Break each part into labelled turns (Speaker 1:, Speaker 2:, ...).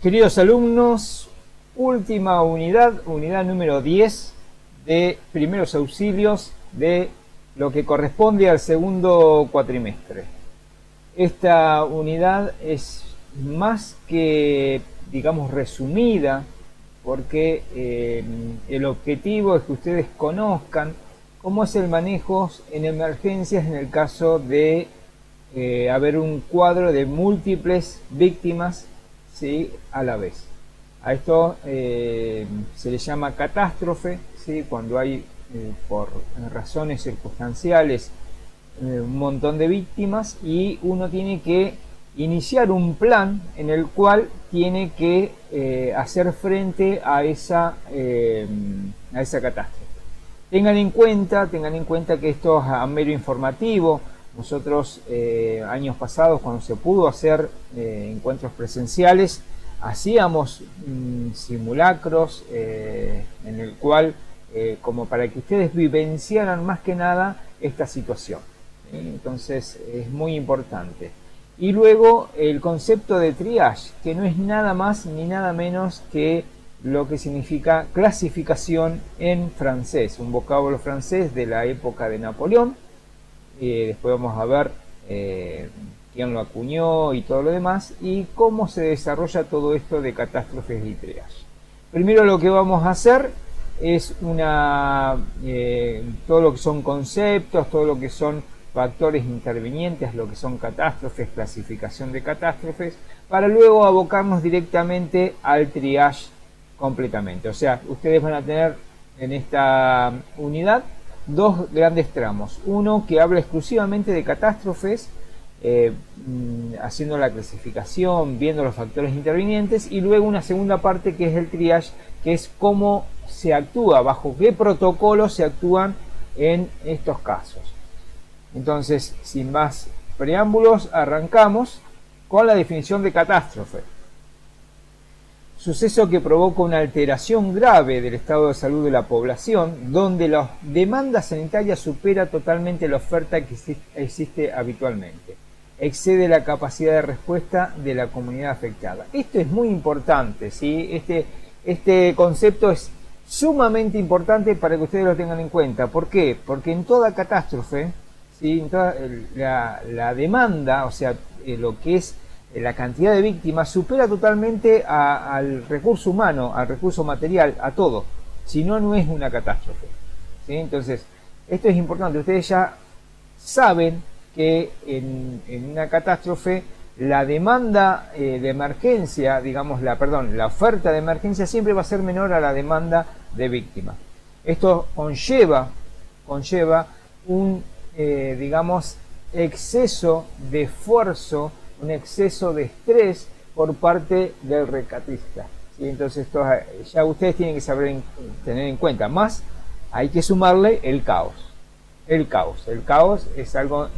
Speaker 1: Queridos alumnos, última unidad número 10 de primeros auxilios de lo que corresponde al segundo cuatrimestre. Esta unidad es más que, digamos, resumida, porque el objetivo es que ustedes conozcan cómo es el manejo en emergencias en el caso de haber un cuadro de múltiples víctimas, ¿sí?, a la vez. A esto se le llama catástrofe, ¿sí?, cuando hay por razones circunstanciales un montón de víctimas y uno tiene que iniciar un plan en el cual tiene que hacer frente a esa catástrofe. Tengan en cuenta que esto es a mero informativo. Nosotros años pasados, cuando se pudo hacer encuentros presenciales, hacíamos simulacros en el cual, como para que ustedes vivenciaran más que nada esta situación. Entonces es muy importante. Y luego el concepto de triage, que no es nada más ni nada menos que lo que significa clasificación en francés, un vocablo francés de la época de Napoleón. Después vamos a ver quién lo acuñó y todo lo demás, y cómo se desarrolla todo esto de catástrofes y triage. Primero lo que vamos a hacer es todo lo que son conceptos, todo lo que son factores intervinientes, lo que son catástrofes, clasificación de catástrofes, para luego abocarnos directamente al triage completamente. O sea, ustedes van a tener en esta unidad dos grandes tramos. Uno que habla exclusivamente de catástrofes, haciendo la clasificación, viendo los factores intervinientes, y luego una segunda parte que es el triage, que es cómo se actúa, bajo qué protocolos se actúan en estos casos. Entonces, sin más preámbulos, arrancamos con la definición de catástrofe. Suceso que provoca una alteración grave del estado de salud de la población, donde la demanda sanitaria supera totalmente la oferta que existe habitualmente. Excede la capacidad de respuesta de la comunidad afectada. Esto es muy importante, ¿sí? Este concepto es sumamente importante para que ustedes lo tengan en cuenta. ¿Por qué? Porque en toda catástrofe, ¿sí?, en toda la demanda, o sea, lo que es la cantidad de víctimas, supera totalmente al recurso humano, al recurso material, a todo. Si no, no es una catástrofe, ¿sí? Entonces, esto es importante. Ustedes ya saben que en una catástrofe la demanda de emergencia, digamos, la oferta de emergencia siempre va a ser menor a la demanda de víctimas. Esto conlleva un, digamos, exceso de esfuerzo, un exceso de estrés por parte del rescatista, ¿sí? Entonces esto ya ustedes tienen que saber tener en cuenta. Más hay que sumarle el caos. El caos es algo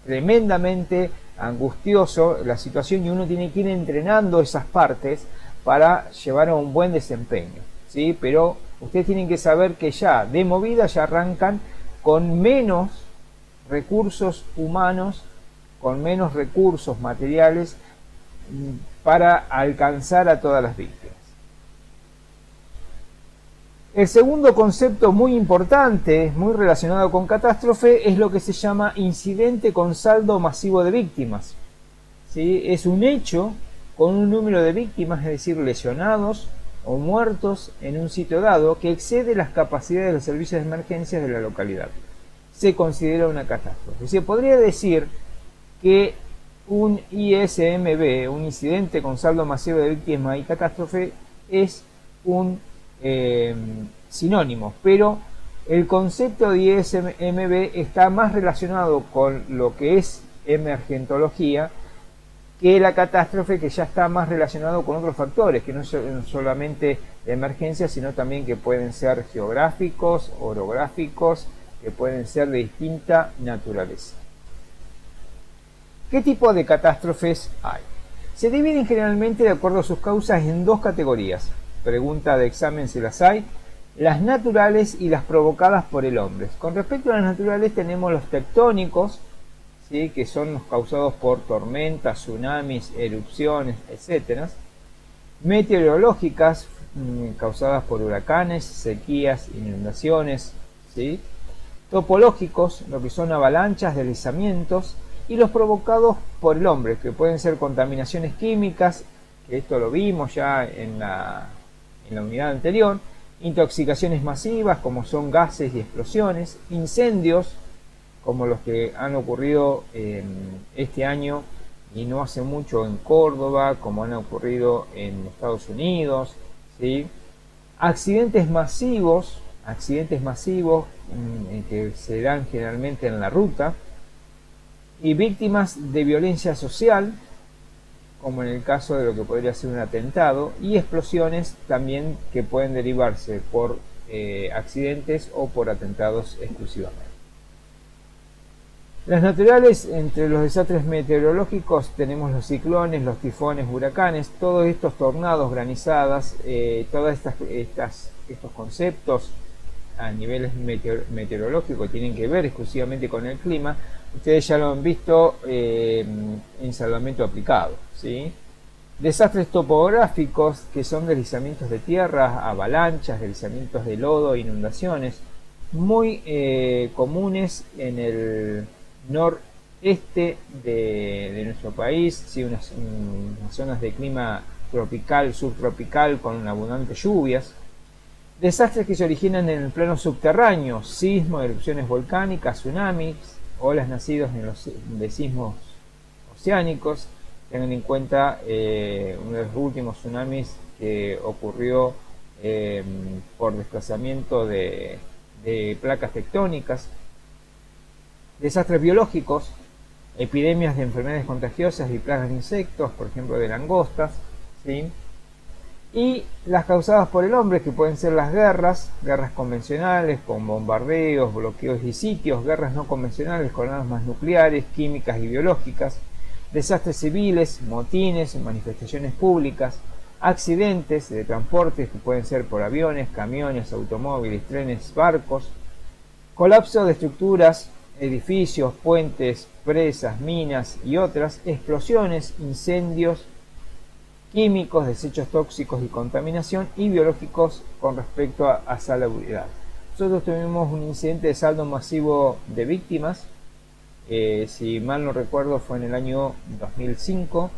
Speaker 1: tremendamente angustioso, la situación, y uno tiene que ir entrenando esas partes para llevar a un buen desempeño, ¿sí? Pero ustedes tienen que saber que ya de movida ya arrancan con menos recursos humanos, con menos recursos materiales para alcanzar a todas las víctimas. El segundo concepto muy importante, muy relacionado con catástrofe, es lo que se llama incidente con saldo masivo de víctimas, ¿sí? Es un hecho con un número de víctimas, es decir, lesionados o muertos en un sitio dado, que excede las capacidades de los servicios de emergencias de la localidad. Se considera una catástrofe. Se podría decir que un ISMV, un incidente con saldo masivo de víctimas y catástrofe, es un sinónimo, pero el concepto de ISMV está más relacionado con lo que es emergentología que la catástrofe, que ya está más relacionado con otros factores, que no son solamente de emergencia, sino también que pueden ser geográficos, orográficos, que pueden ser de distinta naturaleza. ¿Qué tipo de catástrofes hay? Se dividen generalmente, de acuerdo a sus causas, en dos categorías. Pregunta de examen si las hay. Las naturales y las provocadas por el hombre. Con respecto a las naturales tenemos los tectónicos, ¿sí?, que son los causados por tormentas, tsunamis, erupciones, etc. meteorológicas causadas por huracanes, sequías, inundaciones, ¿sí? Topológicos, lo que son avalanchas, deslizamientos, y los provocados por el hombre, que pueden ser contaminaciones químicas, que esto lo vimos ya en la unidad anterior, intoxicaciones masivas, como son gases y explosiones, incendios, como los que han ocurrido este año y no hace mucho en Córdoba, como han ocurrido en Estados Unidos, ¿sí? Accidentes masivos que se dan generalmente en la ruta, y víctimas de violencia social, como en el caso de lo que podría ser un atentado, y explosiones también que pueden derivarse por accidentes o por atentados exclusivamente. Las naturales, entre los desastres meteorológicos tenemos los ciclones, los tifones, huracanes, todos estos tornados, granizadas, todos estos conceptos a niveles meteorológicos tienen que ver exclusivamente con el clima. Ustedes ya lo han visto en salvamento aplicado, ¿sí? Desastres topográficos, que son deslizamientos de tierra, avalanchas, deslizamientos de lodo, inundaciones, muy comunes en el noreste de nuestro país, ¿sí? unas zonas de clima tropical, subtropical, con abundantes lluvias. Desastres que se originan en el plano subterráneo, sismos, erupciones volcánicas, tsunamis, olas nacidos de sismos oceánicos. Tengan en cuenta uno de los últimos tsunamis que ocurrió por desplazamiento de placas tectónicas. Desastres biológicos, epidemias de enfermedades contagiosas y plagas de insectos, por ejemplo de langostas, ¿sí? Y las causadas por el hombre, que pueden ser las guerras convencionales con bombardeos, bloqueos y sitios, guerras no convencionales con armas nucleares, químicas y biológicas, desastres civiles, motines, manifestaciones públicas, accidentes de transportes que pueden ser por aviones, camiones, automóviles, trenes, barcos, colapso de estructuras, edificios, puentes, presas, minas y otras, explosiones, incendios químicos, desechos tóxicos y contaminación, y biológicos con respecto a salubridad. Nosotros tuvimos un incidente de saldo masivo de víctimas, si mal no recuerdo fue en el año 2005,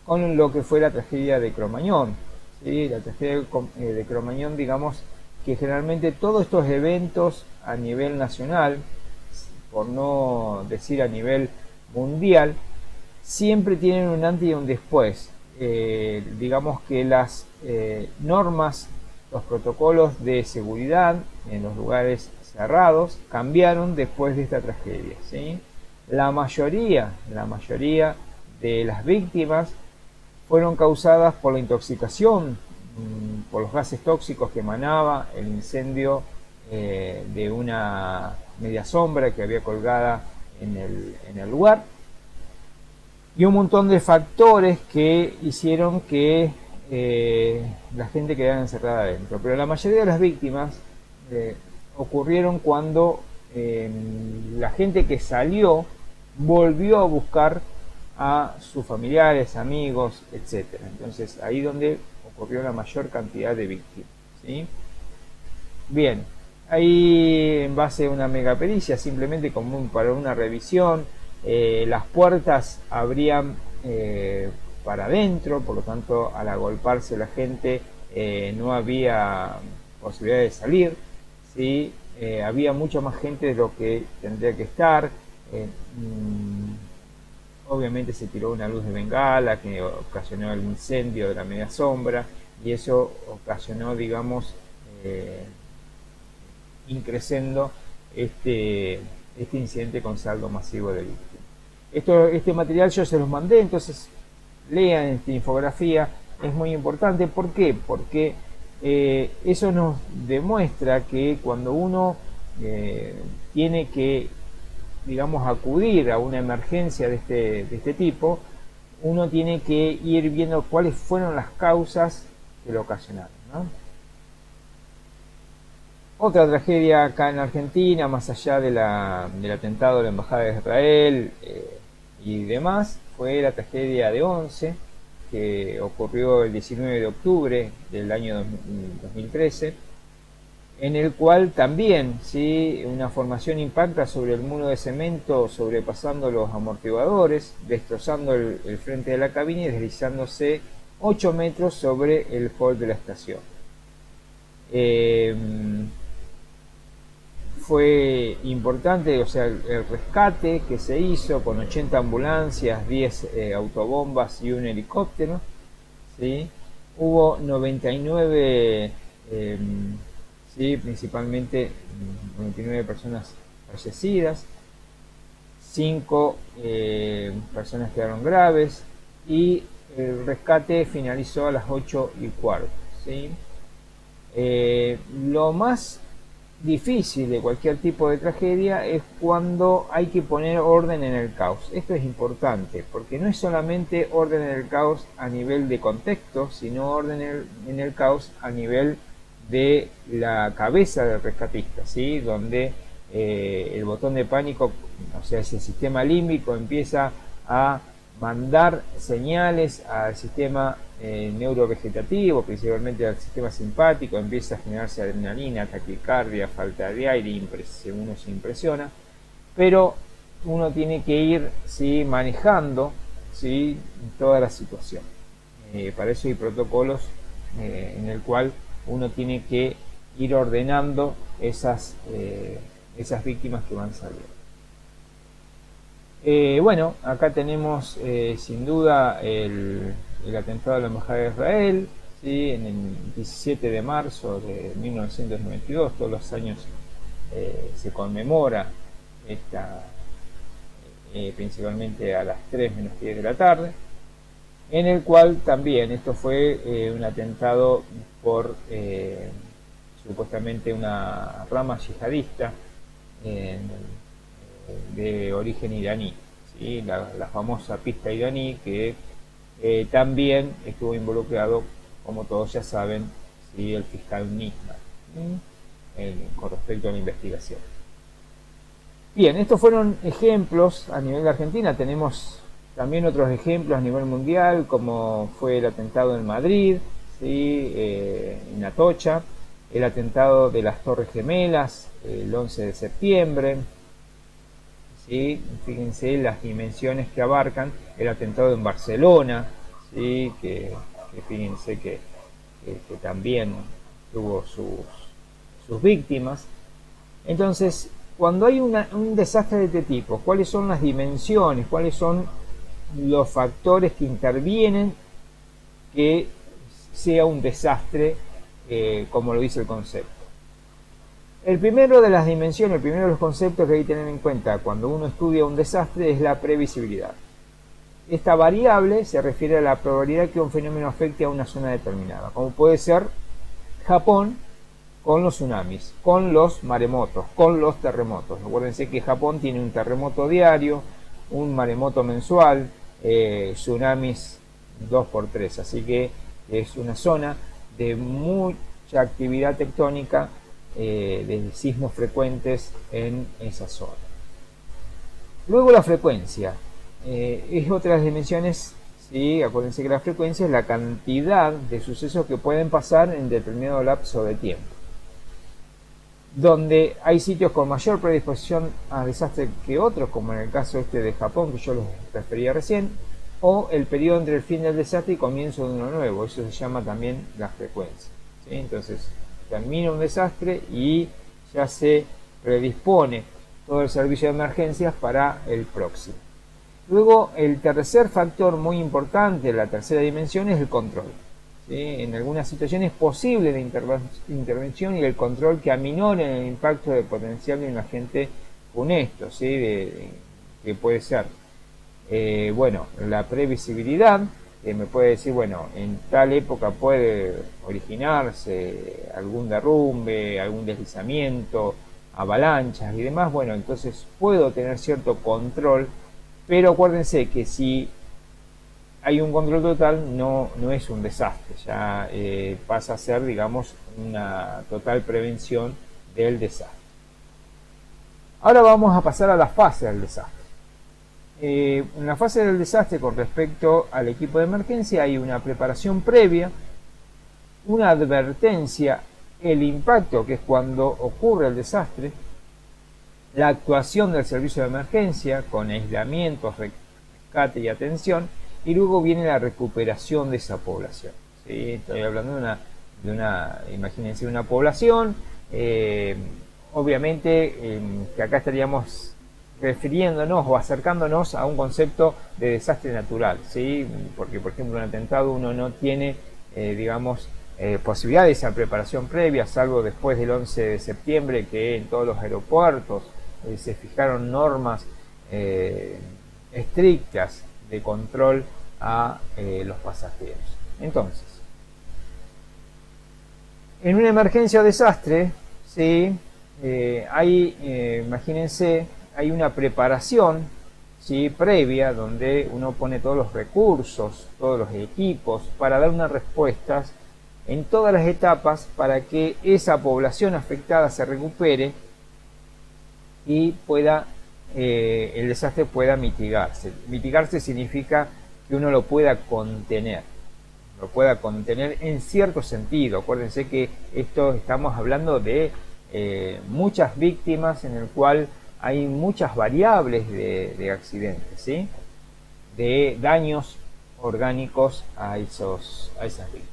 Speaker 1: con lo que fue la tragedia de Cromañón, ¿sí? La tragedia de Cromañón, digamos que generalmente todos estos eventos a nivel nacional, por no decir a nivel mundial, siempre tienen un antes y un después. Digamos que las normas, los protocolos de seguridad en los lugares cerrados cambiaron después de esta tragedia, ¿sí? La mayoría de las víctimas fueron causadas por la intoxicación, por los gases tóxicos que emanaba el incendio de una media sombra que había colgada en el lugar, y un montón de factores que hicieron que la gente quedara encerrada adentro. Pero la mayoría de las víctimas ocurrieron cuando la gente que salió volvió a buscar a sus familiares, amigos, etc. Entonces ahí donde ocurrió la mayor cantidad de víctimas, ¿sí? Bien, ahí en base a una megapericia, simplemente como para una revisión, las puertas abrían para adentro, por lo tanto al agolparse la gente no había posibilidad de salir, ¿sí? Había mucha más gente de lo que tendría que estar. Obviamente se tiró una luz de bengala que ocasionó el incendio de la media sombra, y eso ocasionó, digamos, increciendo este incidente con saldo masivo de víctimas. Este material yo se los mandé, entonces lean esta infografía, es muy importante. ¿Por qué? Porque eso nos demuestra que cuando uno tiene que, digamos, acudir a una emergencia de este tipo, uno tiene que ir viendo cuáles fueron las causas que lo ocasionaron, ¿no? Otra tragedia acá en Argentina, más allá del atentado de la Embajada de Israel y demás, fue la tragedia de Once, que ocurrió el 19 de octubre del año 2013, en el cual también, ¿sí?, una formación impacta sobre el muro de cemento, sobrepasando los amortiguadores, destrozando el frente de la cabina y deslizándose 8 metros sobre el hall de la estación. Fue importante, o sea, el rescate que se hizo con 80 ambulancias, 10 autobombas y un helicóptero, ¿sí? Hubo 99, ¿sí?, principalmente 99 personas fallecidas, 5 personas quedaron graves y el rescate finalizó a las 8:15, ¿sí? Lo más difícil de cualquier tipo de tragedia es cuando hay que poner orden en el caos. Esto es importante porque no es solamente orden en el caos a nivel de contexto, sino orden en el caos a nivel de la cabeza del rescatista, ¿sí?, donde el botón de pánico, o sea, ese sistema límbico empieza a mandar señales al sistema neurovegetativo, principalmente al sistema simpático, empieza a generarse adrenalina, taquicardia, falta de aire, uno se impresiona, pero uno tiene que ir, ¿sí?, manejando, ¿sí?, toda la situación. Para eso hay protocolos en el cual uno tiene que ir ordenando esas víctimas que van saliendo. Bueno, acá tenemos sin duda el atentado a la Embajada de Israel, ¿sí?, en el 17 de marzo de 1992, todos los años se conmemora principalmente a las 3 menos 10 de la tarde, en el cual también esto fue un atentado por supuestamente una rama yihadista de origen iraní, ¿sí?, la famosa pista iraní que también estuvo involucrado, como todos ya saben, ¿sí?, el fiscal Nisman, con respecto a la investigación. Bien, estos fueron ejemplos a nivel de Argentina. Tenemos también otros ejemplos a nivel mundial, como fue el atentado en Madrid, ¿sí?, en Atocha, el atentado de las Torres Gemelas el 11 de septiembre, ¿sí? Fíjense las dimensiones que abarcan el atentado en Barcelona, ¿sí?, que fíjense que también tuvo sus víctimas. Entonces, cuando hay un desastre de este tipo, ¿cuáles son las dimensiones? ¿Cuáles son los factores que intervienen que sea un desastre como lo dice el concepto? El primero de las dimensiones, el primero de los conceptos que hay que tener en cuenta cuando uno estudia un desastre es la previsibilidad. Esta variable se refiere a la probabilidad que un fenómeno afecte a una zona determinada, como puede ser Japón con los tsunamis, con los maremotos, con los terremotos. Acuérdense que Japón tiene un terremoto diario, un maremoto mensual, tsunamis 2×3, así que es una zona de mucha actividad tectónica, de sismos frecuentes en esa zona. Luego la frecuencia es otra de las dimensiones, ¿sí? Acuérdense que la frecuencia es la cantidad de sucesos que pueden pasar en determinado lapso de tiempo. Donde hay sitios con mayor predisposición a desastre que otros, como en el caso de Japón, que yo les refería recién, o el periodo entre el fin del desastre y comienzo de uno nuevo. Eso se llama también la frecuencia, ¿sí? Entonces, termina un desastre y ya se predispone todo el servicio de emergencias para el próximo. Luego, el tercer factor muy importante, la tercera dimensión, es el control, ¿sí? En algunas situaciones es posible la intervención y el control que aminoren el impacto de potencial de un agente funesto, ¿sí? Que puede ser, bueno, la previsibilidad, me puede decir, bueno, en tal época puede originarse algún derrumbe, algún deslizamiento, avalanchas y demás. Bueno, entonces puedo tener cierto control, pero acuérdense que si hay un control total no es un desastre, ya pasa a ser, digamos, una total prevención del desastre. Ahora vamos a pasar a la fase del desastre. En la fase del desastre, con respecto al equipo de emergencia, hay una preparación previa, una advertencia, el impacto, que es cuando ocurre el desastre, la actuación del servicio de emergencia con aislamiento, rescate y atención, y luego viene la recuperación de esa población. ¿Sí? Estoy hablando imagínense una población, obviamente que acá estaríamos refiriéndonos o acercándonos a un concepto de desastre natural, ¿sí? Porque por ejemplo un atentado uno no tiene, posibilidad de esa preparación previa, salvo después del 11 de septiembre, que en todos los aeropuertos se fijaron normas estrictas de control a los pasajeros. Entonces, en una emergencia o desastre, ¿sí? Imagínense, hay una preparación, ¿sí? Previa, donde uno pone todos los recursos, todos los equipos, para dar unas respuestas en todas las etapas para que esa población afectada se recupere y pueda, el desastre pueda mitigarse. Mitigarse significa que uno lo pueda contener en cierto sentido. Acuérdense que estamos hablando de muchas víctimas, en el cual hay muchas variables de accidentes, ¿sí? De daños orgánicos a esas víctimas.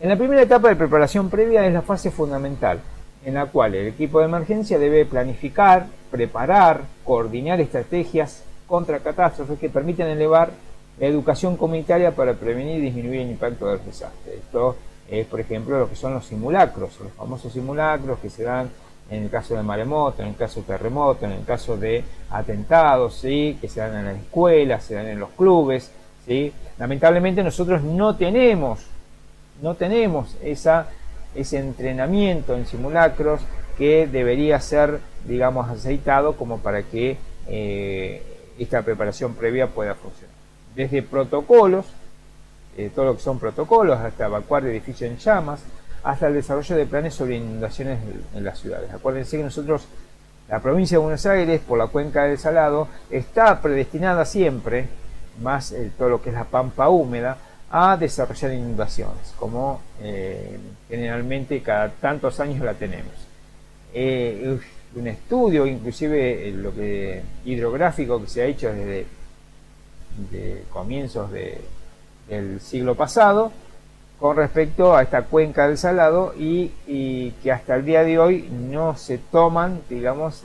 Speaker 1: En la primera etapa de preparación previa es la fase fundamental, en la cual el equipo de emergencia debe planificar, preparar, coordinar estrategias contra catástrofes que permiten elevar la educación comunitaria para prevenir y disminuir el impacto del desastre. Esto es, por ejemplo, lo que son los simulacros, los famosos simulacros que se dan en el caso de maremoto, en el caso de terremoto, en el caso de atentados, ¿sí? Que se dan en las escuelas, se dan en los clubes, ¿sí? Lamentablemente nosotros no tenemos ese entrenamiento en simulacros que debería ser, digamos, aceitado como para que esta preparación previa pueda funcionar. Desde protocolos, todo lo que son protocolos, hasta evacuar edificios en llamas, hasta el desarrollo de planes sobre inundaciones en las ciudades. Acuérdense que nosotros, la provincia de Buenos Aires, por la cuenca del Salado, está predestinada siempre, más todo lo que es la pampa húmeda, a desarrollar inundaciones, como generalmente cada tantos años la tenemos. Un estudio, inclusive hidrográfico, que se ha hecho desde comienzos del siglo pasado, con respecto a esta cuenca del Salado, y que hasta el día de hoy no se toman, digamos,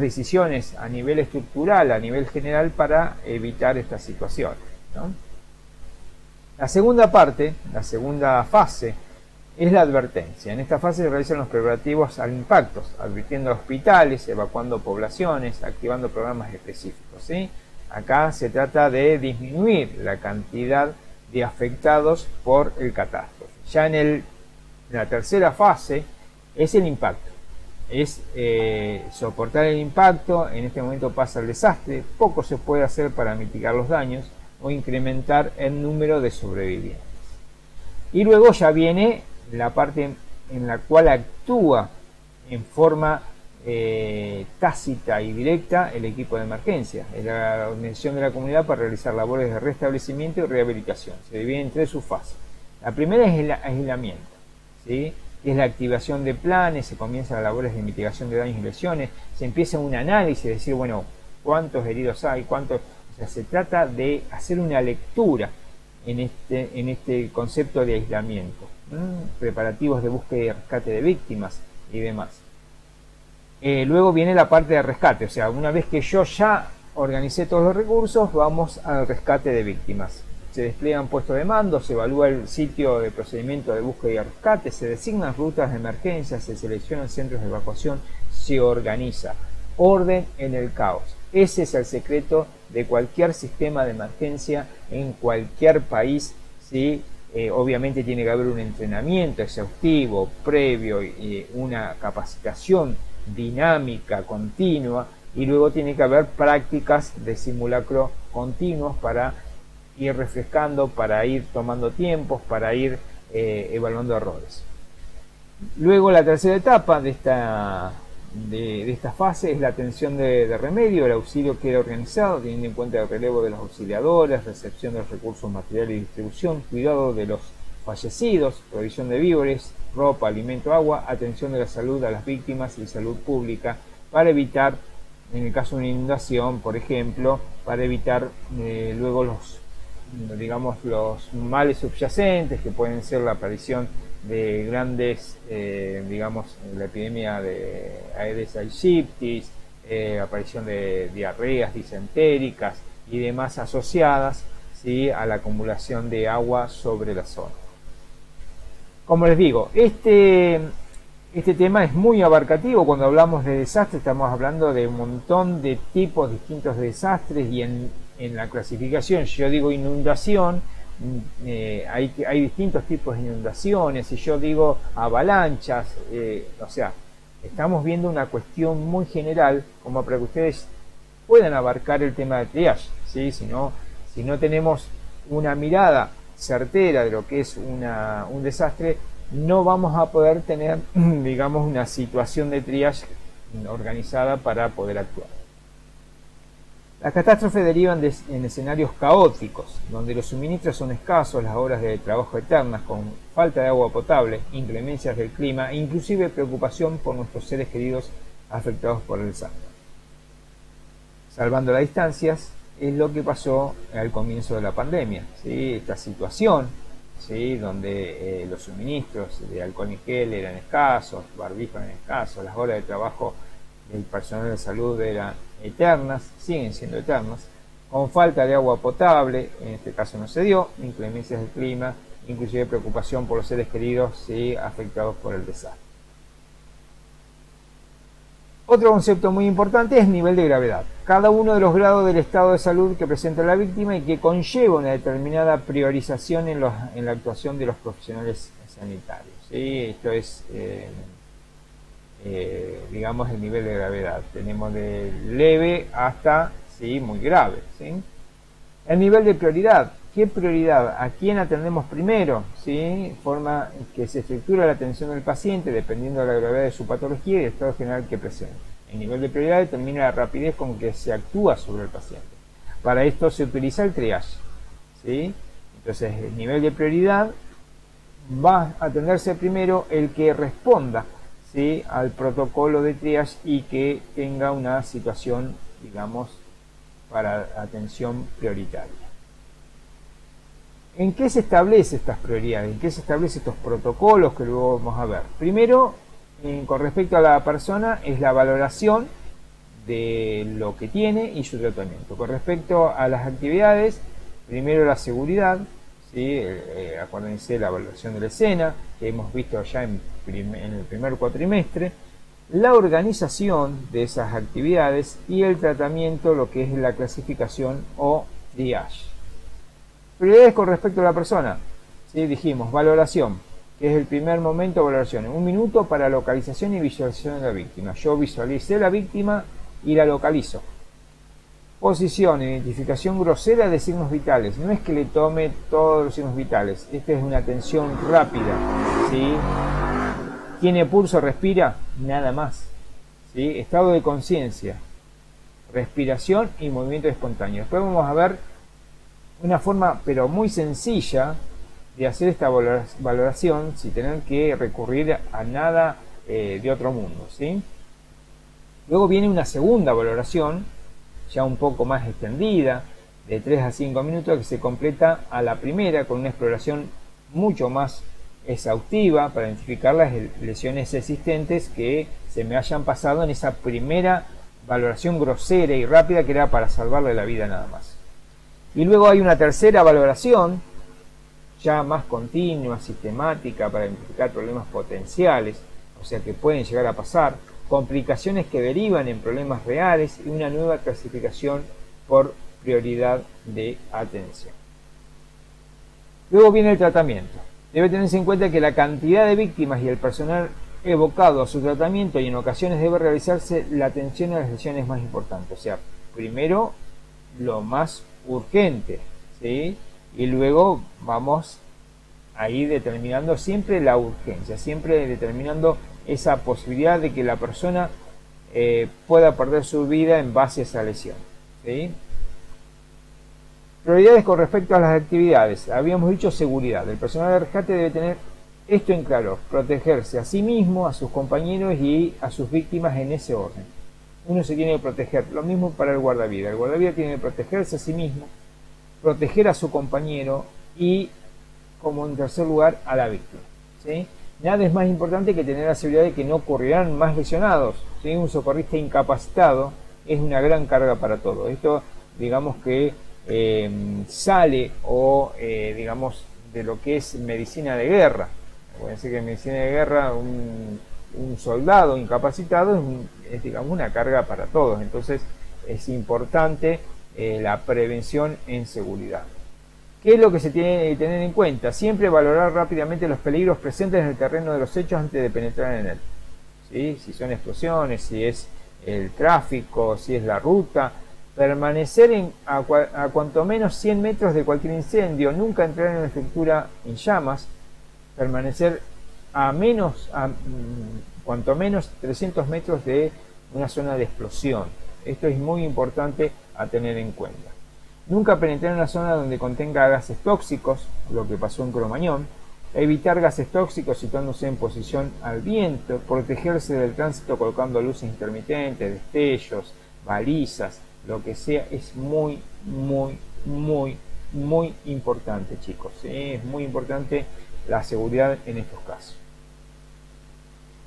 Speaker 1: decisiones a nivel estructural, a nivel general, para evitar esta situación, ¿no? La segunda parte, la segunda fase, es la advertencia. En esta fase se realizan los preparativos al impacto, advirtiendo a hospitales, evacuando poblaciones, activando programas específicos, ¿sí? Acá se trata de disminuir la cantidad de afectados por el catástrofe. Ya en la tercera fase es el impacto, es soportar el impacto. En este momento pasa el desastre, poco se puede hacer para mitigar los daños o incrementar el número de sobrevivientes. Y luego ya viene la parte en la cual actúa en forma tácita y directa el equipo de emergencia. Es la organización de la comunidad para realizar labores de restablecimiento y rehabilitación. Se divide en tres subfases. La primera es el aislamiento, ¿sí? Es la activación de planes, se comienzan las labores de mitigación de daños y lesiones, se empieza un análisis, de decir, bueno, cuántos heridos hay, cuántos. O sea, se trata de hacer una lectura en este concepto de aislamiento, preparativos de búsqueda y rescate de víctimas y demás. Luego viene la parte de rescate, o sea, una vez que yo ya organicé todos los recursos, vamos al rescate de víctimas. Se despliegan puestos de mando, se evalúa el sitio de procedimiento de búsqueda y rescate, se designan rutas de emergencia, se seleccionan centros de evacuación, se organiza. Orden en el caos. Ese es el secreto de cualquier sistema de emergencia en cualquier país, ¿sí? Obviamente tiene que haber un entrenamiento exhaustivo, previo, una capacitación dinámica, continua, y luego tiene que haber prácticas de simulacro continuos para ir refrescando, para ir tomando tiempos, para ir evaluando errores. Luego la tercera etapa de de esta fase es la atención de remedio. El auxilio queda organizado teniendo en cuenta el relevo de los auxiliadores, recepción de los recursos materiales y distribución, cuidado de los fallecidos, provisión de víveres, ropa, alimento, agua, atención de la salud a las víctimas y salud pública para evitar, en el caso de una inundación, por ejemplo, para evitar luego los males subyacentes, que pueden ser la aparición de grandes, la epidemia de Aedes aegyptis, aparición de diarreas disentéricas y demás asociadas, ¿sí?, a la acumulación de agua sobre la zona. Como les digo, este tema es muy abarcativo. Cuando hablamos de desastres estamos hablando de un montón de tipos distintos de desastres, y en la clasificación, si yo digo inundación, hay distintos tipos de inundaciones. Si yo digo avalanchas, o sea, estamos viendo una cuestión muy general como para que ustedes puedan abarcar el tema de triage, ¿sí? Si no tenemos una mirada certera de lo que es un desastre, no vamos a poder tener, digamos, una situación de triage organizada para poder actuar. Las catástrofes derivan en escenarios caóticos, donde los suministros son escasos, las horas de trabajo eternas, con falta de agua potable, inclemencias del clima e inclusive preocupación por nuestros seres queridos afectados por el desastre. Salvando las distancias, es lo que pasó al comienzo de la pandemia, ¿sí? Esta situación, ¿sí?, donde los suministros de alcohol y gel eran escasos, barbijos eran escasos, las horas de trabajo del personal de salud eran eternas, siguen siendo eternas, con falta de agua potable, en este caso no se dio, inclemencias del clima, inclusive preocupación por los seres queridos, ¿sí?, afectados por el desastre. Otro concepto muy importante es nivel de gravedad. Cada uno de los grados del estado de salud que presenta la víctima y que conlleva una determinada priorización en la actuación de los profesionales sanitarios, ¿sí? Esto es, digamos, el nivel de gravedad. Tenemos de leve hasta, ¿sí?, muy grave, ¿sí? El nivel de prioridad. ¿Qué prioridad? ¿A quién atendemos primero? ¿Sí? Forma que se estructura la atención del paciente dependiendo de la gravedad de su patología y el estado general que presenta. El nivel de prioridad determina la rapidez con que se actúa sobre el paciente. Para esto se utiliza el triage, ¿sí? Entonces, el nivel de prioridad va a atenderse primero el que responda, ¿sí?, al protocolo de triage y que tenga una situación, digamos, para atención prioritaria. ¿En qué se establecen estas prioridades? ¿En qué se establecen estos protocolos que luego vamos a ver? Primero, con respecto a la persona, es la valoración de lo que tiene y su tratamiento. Con respecto a las actividades, primero la seguridad, ¿sí? Acuérdense la valoración de la escena, que hemos visto ya en el primer cuatrimestre, la organización de esas actividades y el tratamiento, lo que es la clasificación o triage. Prioridades con respecto a la persona, ¿sí? Dijimos valoración, que es el primer momento de valoración, en 1 minuto para localización y visualización de la víctima. Yo visualicé la víctima y la localizo. Posición, identificación grosera de signos vitales. No es que le tome todos los signos vitales, esta es una atención rápida, ¿sí? ¿Tiene pulso, respira? Nada más, ¿sí? Estado de conciencia, respiración y movimiento espontáneo. Después vamos a ver una forma, pero muy sencilla, de hacer esta valoración sin tener que recurrir a nada de otro mundo, ¿sí? Luego viene una segunda valoración, ya un poco más extendida, de 3 a 5 minutos, que se completa a la primera con una exploración mucho más exhaustiva para identificar las lesiones existentes que se me hayan pasado en esa primera valoración grosera y rápida que era para salvarle la vida nada más. Y luego hay una tercera valoración, ya más continua, sistemática, para identificar problemas potenciales, o sea que pueden llegar a pasar, complicaciones que derivan en problemas reales y una nueva clasificación por prioridad de atención. Luego viene el tratamiento. Debe tenerse en cuenta que la cantidad de víctimas y el personal evocado a su tratamiento, y en ocasiones debe realizarse la atención a las lesiones más importantes. O sea, primero lo más urgente, ¿sí? Y luego vamos a ir determinando siempre la urgencia, siempre determinando esa posibilidad de que la persona pueda perder su vida en base a esa lesión, ¿sí? Prioridades con respecto a las actividades. Habíamos dicho seguridad. El personal de rescate debe tener esto en claro: protegerse a sí mismo, a sus compañeros y a sus víctimas en ese orden. Uno se tiene que proteger. Lo mismo para el guardavidas. El guardavidas tiene que protegerse a sí mismo, proteger a su compañero y, como en tercer lugar, a la víctima, ¿sí? Nada es más importante que tener la seguridad de que no ocurrirán más lesionados, ¿sí? Un socorrista incapacitado es una gran carga para todo. Esto, digamos que sale digamos, de lo que es medicina de guerra. Puede decir que en medicina de guerra un soldado incapacitado es, digamos, una carga para todos. Entonces es importante la prevención en seguridad. ¿Qué es lo que se tiene que tener en cuenta? Siempre valorar rápidamente los peligros presentes en el terreno de los hechos antes de penetrar en él, ¿sí? Si son explosiones, si es el tráfico, si es la ruta. Permanecer a cuanto menos 100 metros de cualquier incendio, nunca entrar en una estructura en llamas. Permanecer cuanto menos 300 metros de una zona de explosión. Esto es muy importante a tener en cuenta. Nunca penetrar en una zona donde contenga gases tóxicos, lo que pasó en Cromañón. Evitar gases tóxicos situándose en posición al viento. Protegerse del tránsito colocando luces intermitentes, destellos, balizas, lo que sea. Es muy, muy, muy, muy importante, chicos, ¿sí? Es muy importante la seguridad en estos casos.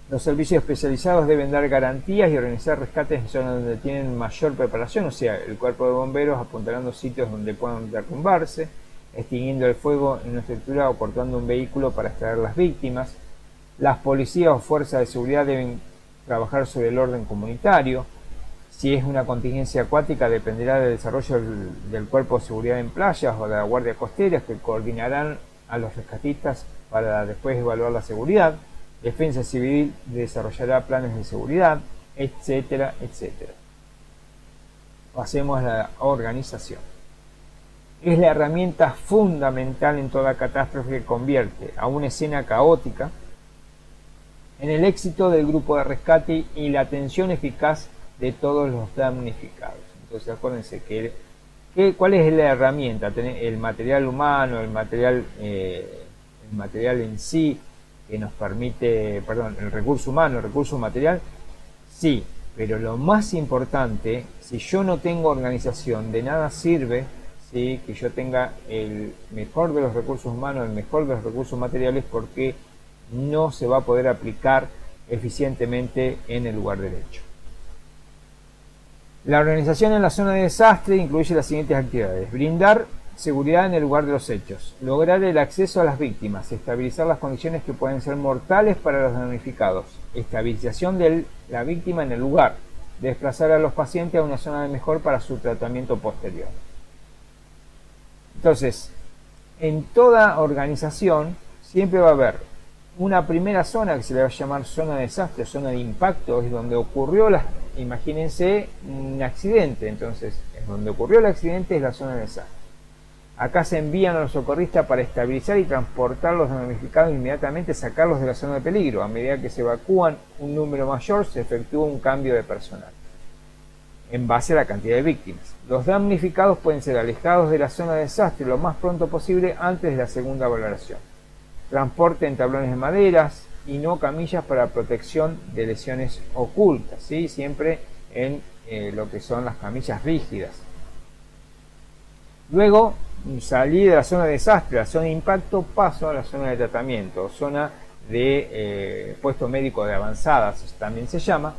Speaker 1: Los servicios especializados deben dar garantías y organizar rescates en zonas donde tienen mayor preparación, o sea, el cuerpo de bomberos apuntalando sitios donde puedan derrumbarse, extinguiendo el fuego en una estructura o cortando un vehículo para extraer las víctimas. Las policías o fuerzas de seguridad deben trabajar sobre el orden comunitario. Si es una contingencia acuática, dependerá del desarrollo del cuerpo de seguridad en playas o de la guardia costera, que coordinarán a los rescatistas para después evaluar la seguridad. Defensa Civil desarrollará planes de seguridad, etcétera, etcétera. Pasemos a la organización. Es la herramienta fundamental en toda catástrofe que convierte a una escena caótica en el éxito del grupo de rescate y la atención eficaz de todos los damnificados. Entonces acuérdense ¿cuál es la herramienta? El material humano, el material en sí, que nos permite, el recurso humano, el recurso material, sí, pero lo más importante, si yo no tengo organización, de nada sirve, ¿sí?, que yo tenga el mejor de los recursos humanos, el mejor de los recursos materiales, porque no se va a poder aplicar eficientemente en el lugar del hecho. La organización en la zona de desastre incluye las siguientes actividades: brindar seguridad en el lugar de los hechos, lograr el acceso a las víctimas, estabilizar las condiciones que pueden ser mortales para los damnificados, estabilización de la víctima en el lugar, desplazar a los pacientes a una zona de mejor para su tratamiento posterior. Entonces, en toda organización siempre va a haber una primera zona que se le va a llamar zona de desastre, zona de impacto, es donde ocurrió imagínense un accidente. Entonces, es donde ocurrió el accidente, es la zona de desastre. Acá se envían a los socorristas para estabilizar y transportar los damnificados, inmediatamente sacarlos de la zona de peligro. A medida que se evacúan un número mayor, se efectúa un cambio de personal en base a la cantidad de víctimas. Los damnificados pueden ser alejados de la zona de desastre lo más pronto posible antes de la segunda valoración. Transporte en tablones de maderas y no camillas para protección de lesiones ocultas, ¿sí? Siempre en lo que son las camillas rígidas. Luego salí de la zona de desastre, la zona de impacto, paso a la zona de tratamiento, zona de puesto médico de avanzadas, también se llama,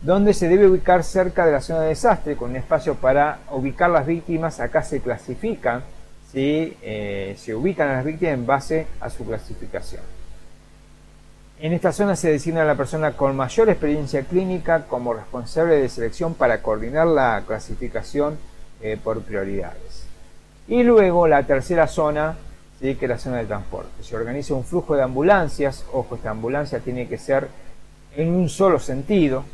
Speaker 1: donde se debe ubicar cerca de la zona de desastre, con un espacio para ubicar las víctimas. Acá se clasifican, ¿sí? Se ubican a las víctimas en base a su clasificación. En esta zona se designa a la persona con mayor experiencia clínica como responsable de selección para coordinar la clasificación por prioridades. Y luego la tercera zona, ¿sí?, que es la zona de transporte. Se organiza un flujo de ambulancias. Ojo, esta ambulancia tiene que ser en un solo sentido,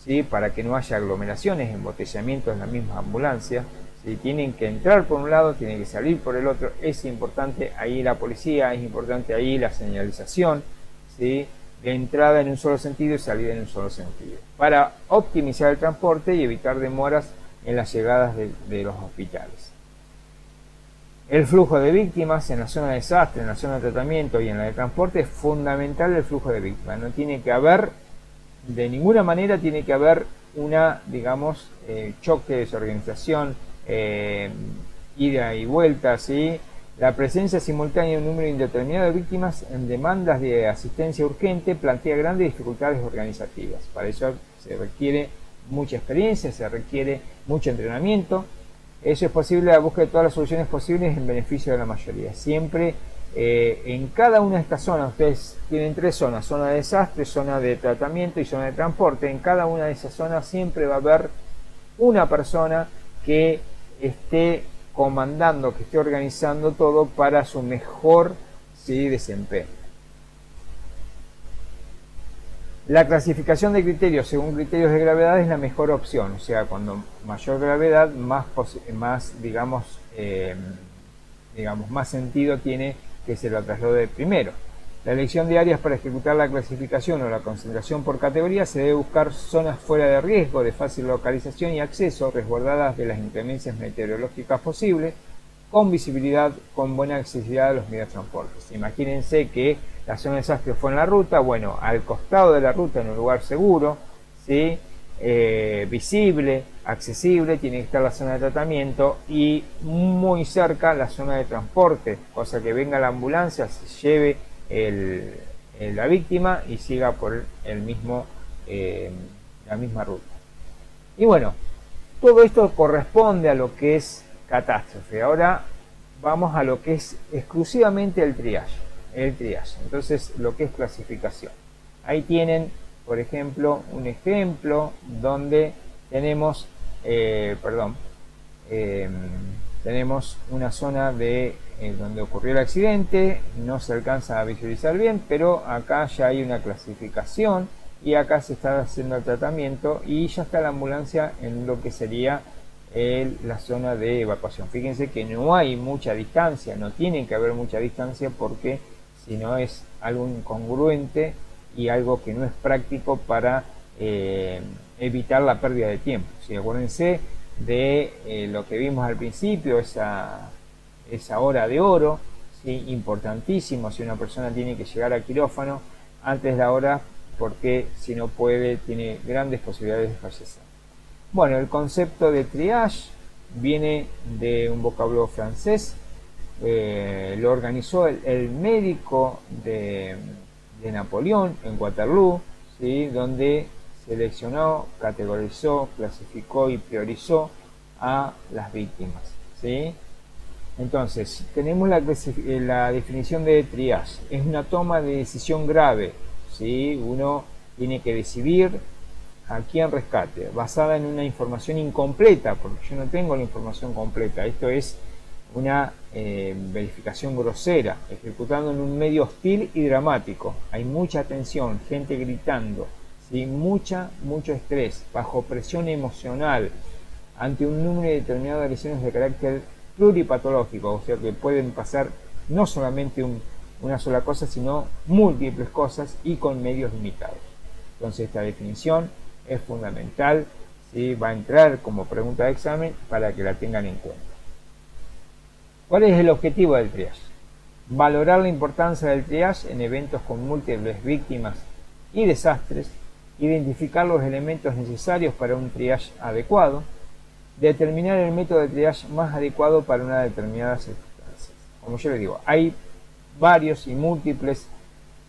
Speaker 1: ¿sí?, para que no haya aglomeraciones, embotellamientos en la misma ambulancia. ¿Sí? Tienen que entrar por un lado, tienen que salir por el otro. Es importante ahí la policía, es importante ahí la señalización, ¿sí? de entrada en un solo sentido y salida en un solo sentido, para optimizar el transporte y evitar demoras en las llegadas de los hospitales. El flujo de víctimas en la zona de desastre, en la zona de tratamiento y en la de transporte es fundamental. El flujo de víctimas no tiene que haber, de ninguna manera tiene que haber una, digamos, choque, desorganización, ida y vuelta, ¿sí? La presencia simultánea de un número indeterminado de víctimas en demandas de asistencia urgente plantea grandes dificultades organizativas. Para eso se requiere mucha experiencia, se requiere mucho entrenamiento. Eso es posible, la búsqueda de todas las soluciones posibles en beneficio de la mayoría. Siempre en cada una de estas zonas, ustedes tienen 3 zonas: zona de desastre, zona de tratamiento y zona de transporte. En cada una de esas zonas siempre va a haber una persona que esté comandando, que esté organizando todo para su mejor, ¿sí?, desempeño. La clasificación de criterios según criterios de gravedad es la mejor opción, o sea, cuando mayor gravedad, más más sentido tiene que se lo traslade primero. La elección de áreas para ejecutar la clasificación o la concentración por categoría se debe buscar zonas fuera de riesgo, de fácil localización y acceso, resguardadas de las inclemencias meteorológicas posibles, con visibilidad, con buena accesibilidad a los medios de transporte. Imagínense que la zona de desastre fue en la ruta, bueno, al costado de la ruta, en un lugar seguro, ¿sí?, visible, accesible, tiene que estar la zona de tratamiento, y muy cerca la zona de transporte, cosa que venga la ambulancia, se lleve la víctima y siga por la misma ruta. Y bueno, todo esto corresponde a lo que es catástrofe. Ahora vamos a lo que es exclusivamente el triage. Entonces, lo que es clasificación. Ahí tienen, por ejemplo, un ejemplo donde tenemos, tenemos una zona de donde ocurrió el accidente. No se alcanza a visualizar bien, pero acá ya hay una clasificación y acá se está haciendo el tratamiento y ya está la ambulancia en lo que sería la zona de evacuación. Fíjense que no hay mucha distancia, no tiene que haber mucha distancia, porque si no es algo incongruente y algo que no es práctico para evitar la pérdida de tiempo. ¿Sí? Acuérdense de lo que vimos al principio, esa hora de oro, ¿sí?, importantísimo si una persona tiene que llegar al quirófano antes de la hora, porque si no puede, tiene grandes posibilidades de fallecer. Bueno, el concepto de triage viene de un vocablo francés, lo organizó el médico de Napoleón en Waterloo, ¿sí?, donde seleccionó, categorizó, clasificó y priorizó a las víctimas, ¿sí? Entonces, tenemos la definición de triage. Es una toma de decisión grave, ¿sí? Uno tiene que decidir a quién rescate, basada en una información incompleta, porque yo no tengo la información completa. Esto es una verificación grosera, ejecutando en un medio hostil y dramático. Hay mucha tensión, gente gritando, ¿sí?, mucho estrés, bajo presión emocional, ante un número determinado de lesiones de carácter pluripatológico, o sea que pueden pasar no solamente una sola cosa, sino múltiples cosas y con medios limitados. Entonces esta definición es fundamental, ¿sí?, va a entrar como pregunta de examen para que la tengan en cuenta. ¿Cuál es el objetivo del triage? Valorar la importancia del triage en eventos con múltiples víctimas y desastres, identificar los elementos necesarios para un triage adecuado, determinar el método de triage más adecuado para una determinada circunstancia. Como yo les digo, hay varios y múltiples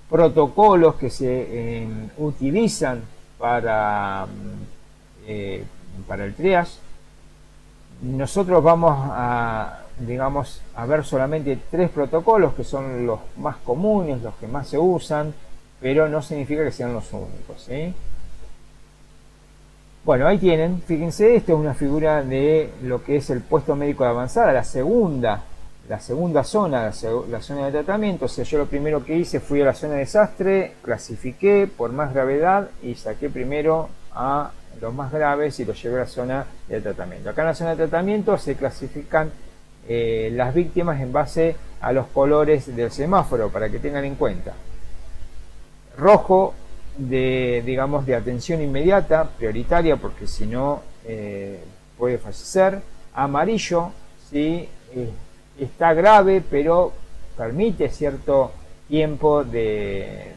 Speaker 1: protocolos que se utilizan para el triage. Nosotros vamos a ver solamente 3 protocolos que son los más comunes, los que más se usan, pero no significa que sean los únicos, ¿sí? Bueno, ahí tienen, fíjense, esta es una figura de lo que es el puesto médico de avanzada, la segunda zona, la zona de tratamiento. O sea, yo lo primero que hice fui a la zona de desastre, clasifiqué por más gravedad y saqué primero a los más graves y los llevé a la zona de tratamiento. Acá en la zona de tratamiento se clasifican las víctimas en base a los colores del semáforo, para que tengan en cuenta. rojo digamos, de atención inmediata, prioritaria, porque si no puede fallecer. Amarillo, ¿sí? Está grave, pero permite cierto tiempo de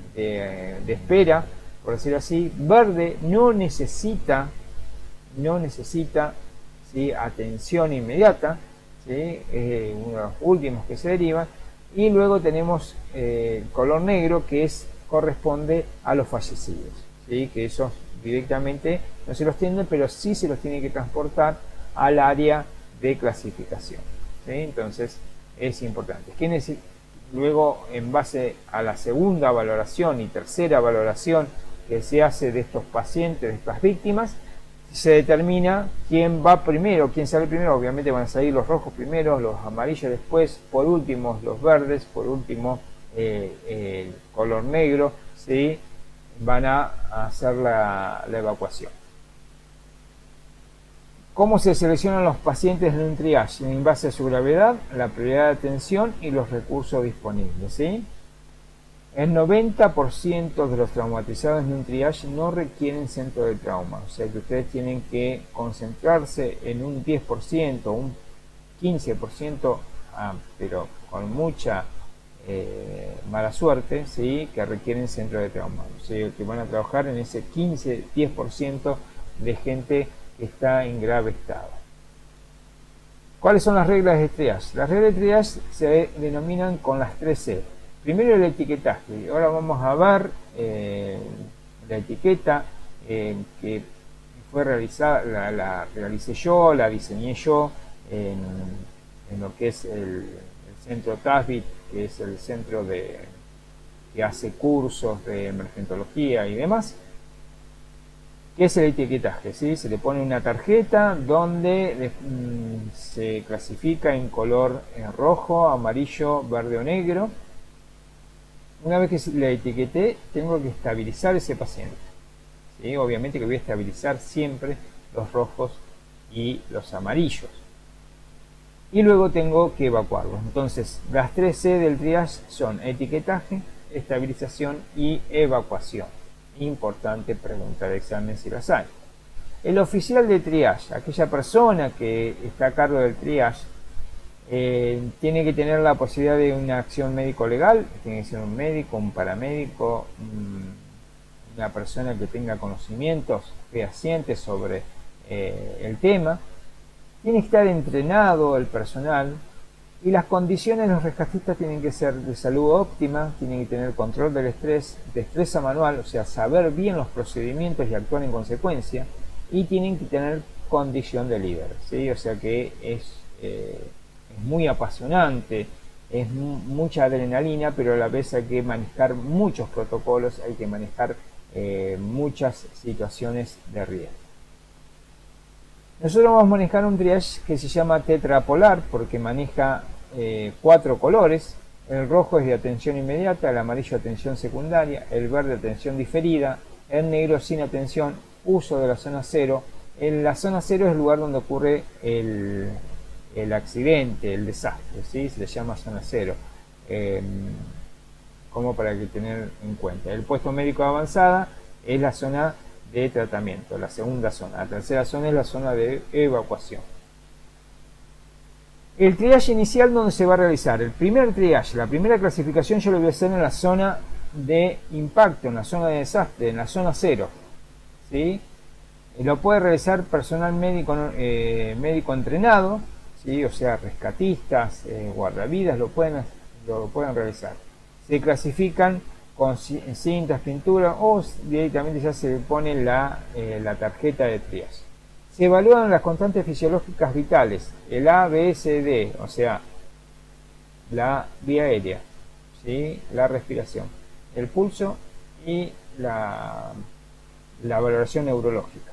Speaker 1: espera, por decirlo así. Verde no necesita, ¿sí? Atención inmediata, ¿sí? Uno de los últimos que se derivan. Y luego tenemos el color negro, que corresponde a los fallecidos, ¿sí? Que esos directamente no se los tienen, pero sí se los tiene que transportar al área de clasificación, ¿sí? Entonces es importante. Luego, en base a la segunda valoración y tercera valoración que se hace de estos pacientes, de estas víctimas, se determina quién va primero, quién sale primero. Obviamente van a salir los rojos primero, los amarillos después, por último los verdes, por último el color negro, ¿sí? Van a hacer la evacuación. ¿Cómo se seleccionan los pacientes en un triage? En base a su gravedad, la prioridad de atención y los recursos disponibles, ¿sí? El 90% de los traumatizados en un triage no requieren centro de trauma, o sea que ustedes tienen que concentrarse en un 10%, un 15%, pero con mucha mala suerte, ¿sí? Que requieren centro de trauma, o sea que van a trabajar en ese 15-10% de gente que está en grave estado. ¿Cuáles son las reglas de triage? Las reglas de triage se denominan con las 3C. Primero el etiquetaje. Ahora vamos a ver la etiqueta que fue realizada, la realicé yo, la diseñé yo en lo que es el centro TASBIT, que es el centro que hace cursos de emergentología y demás. ¿Qué es el etiquetaje? ¿Sí? Se le pone una tarjeta donde se clasifica en color rojo, amarillo, verde o negro. Una vez que la etiqueté, tengo que estabilizar ese paciente, ¿sí? Obviamente que voy a estabilizar siempre los rojos y los amarillos. Y luego tengo que evacuarlos. Entonces, las 3C del triage son etiquetaje, estabilización y evacuación. Importante preguntar de examen si las hay. El oficial de triage, aquella persona que está a cargo del triage, tiene que tener la posibilidad de una acción médico-legal, tiene que ser un médico, un paramédico, una persona que tenga conocimientos fehacientes sobre el tema. Tiene que estar entrenado el personal y las condiciones de los rescatistas tienen que ser de salud óptima, tienen que tener control del estrés, destreza manual, o sea, saber bien los procedimientos y actuar en consecuencia, y tienen que tener condición de líder, ¿sí? O sea que es muy apasionante, es mucha adrenalina, pero a la vez hay que manejar muchos protocolos, hay que manejar muchas situaciones de riesgo. Nosotros vamos a manejar un triage que se llama tetrapolar porque maneja 4 colores. El rojo es de atención inmediata, el amarillo atención secundaria, el verde atención diferida, el negro sin atención, uso de la zona 0. En la zona 0 es el lugar donde ocurre el accidente, el desastre, ¿sí? Se le llama zona 0, como para que tener en cuenta. El puesto médico de avanzada es la zona de tratamiento, la segunda zona. La tercera zona es la zona de evacuación. El triage inicial, donde se va a realizar el primer triage, la primera clasificación, yo lo voy a hacer en la zona de impacto, en la zona de desastre, en la zona 0, ¿sí? Lo puede realizar personal médico entrenado, ¿sí? O sea, rescatistas, guardavidas lo pueden realizar. Se clasifican con cintas, pintura, o directamente ya se pone la tarjeta de triage. Se evalúan las constantes fisiológicas vitales, el A, B, S, D, o sea, la vía aérea, ¿sí? La respiración, el pulso y la valoración neurológica,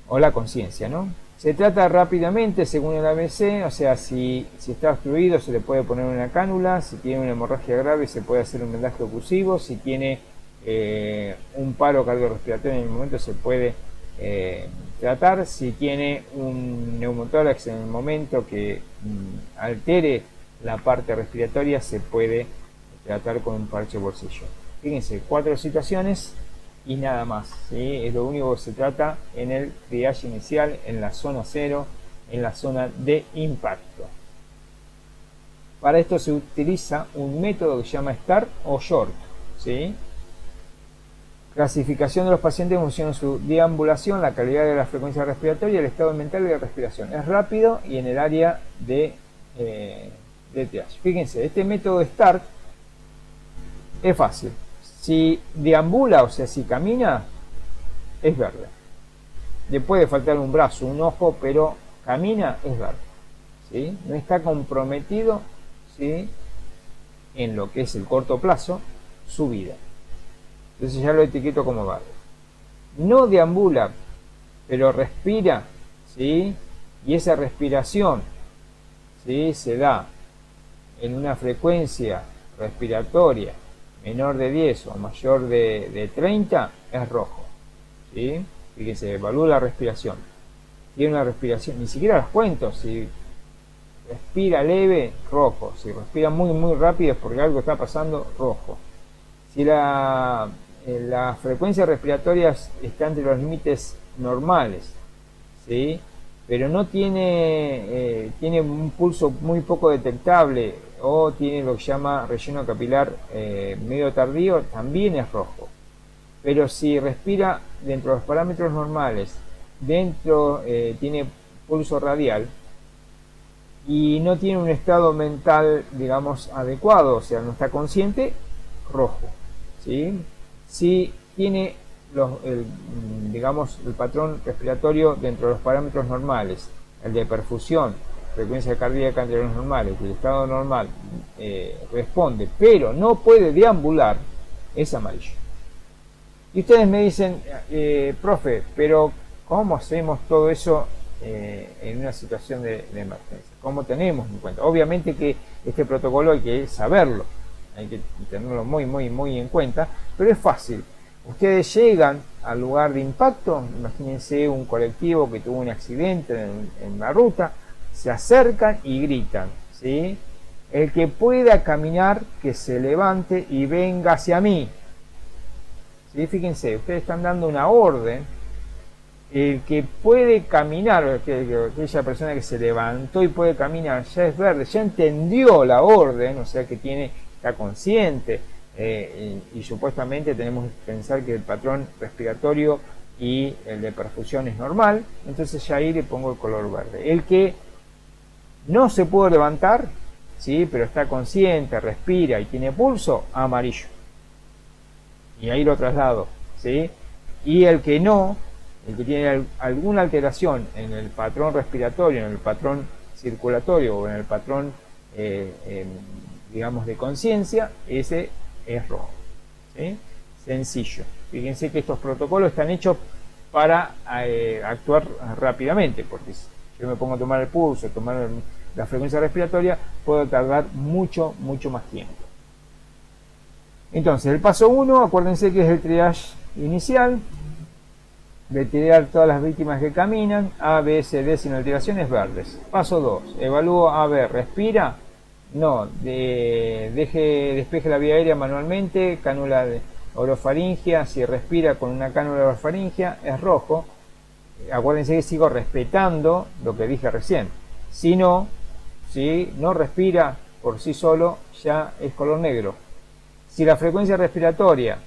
Speaker 1: o la conciencia, ¿no? Se trata rápidamente según el ABC, o sea, si está obstruido se le puede poner una cánula, si tiene una hemorragia grave se puede hacer un vendaje oclusivo, si tiene un paro cardiorrespiratorio en el momento se puede tratar, si tiene un neumotórax en el momento que altere la parte respiratoria se puede tratar con un parche bolsillo. Fíjense, 4 situaciones y nada más, ¿sí? Es lo único que se trata en el triage inicial, en la zona 0, en la zona de impacto. Para esto se utiliza un método que se llama STAR o SHORT, ¿sí? Clasificación de los pacientes en función de su deambulación, la calidad de la frecuencia respiratoria y el estado mental de la respiración. Es rápido y en el área de triage. Fíjense, este método STAR es fácil. Si deambula, o sea, si camina, es verde. Le puede faltar un brazo, un ojo, pero camina, es verde, ¿sí? No está comprometido, ¿sí?, en lo que es el corto plazo, su vida. Entonces ya lo etiqueto como verde. No deambula, pero respira, ¿sí? Y esa respiración, ¿sí?, se da en una frecuencia respiratoria menor de 10 o mayor de 30, es rojo, ¿sí? Fíjense, evalúa la respiración. Tiene una respiración, ni siquiera las cuento. Si respira leve, rojo. Si respira muy muy rápido es porque algo está pasando, rojo. Si la frecuencia respiratoria está entre los límites normales, ¿sí?, pero no tiene, tiene un pulso muy poco detectable o tiene lo que se llama relleno capilar medio tardío, también es rojo. Pero si respira dentro de los parámetros normales, tiene pulso radial y no tiene un estado mental, digamos, adecuado, o sea, no está consciente, rojo, ¿sí? Si tiene digamos, el patrón respiratorio dentro de los parámetros normales, el de perfusión, frecuencia cardíaca entre los normales, el estado normal responde, pero no puede deambular, es amarillo. Y ustedes me dicen, profe, pero ¿cómo hacemos todo eso en una situación de emergencia? ¿Cómo tenemos en cuenta? Obviamente que este protocolo hay que saberlo, hay que tenerlo muy, muy, muy en cuenta, pero es fácil. Ustedes llegan al lugar de impacto, imagínense un colectivo que tuvo un accidente en la ruta, se acercan y gritan, ¿sí? El que pueda caminar, que se levante y venga hacia mí. ¿Sí? Fíjense, ustedes están dando una orden. El que puede caminar, aquella persona que se levantó y puede caminar, ya es verde, ya entendió la orden, o sea que está consciente. Y supuestamente tenemos que pensar que el patrón respiratorio y el de perfusión es normal, entonces ya ahí le pongo el color verde. El que no se puede levantar, ¿sí?, pero está consciente, respira y tiene pulso, amarillo. Y ahí lo traslado, ¿sí? Y el que no, el que tiene alguna alteración en el patrón respiratorio, en el patrón circulatorio o en el patrón, digamos, de conciencia, ese es rojo, ¿sí? Sencillo. Fíjense que estos protocolos están hechos para actuar rápidamente, porque si yo me pongo a tomar el pulso, tomar la frecuencia respiratoria, puedo tardar mucho, mucho más tiempo. Entonces, el paso 1, acuérdense que es el triage inicial, retirar todas las víctimas que caminan, A, B, C, D sin alteraciones, verdes. Paso 2, evalúo A, B, respira. No, despeje la vía aérea manualmente, cánula de orofaringia, si respira con una cánula de orofaringia es rojo. Acuérdense que sigo respetando lo que dije recién. Si no respira por sí solo, ya es color negro. Si la frecuencia respiratoria,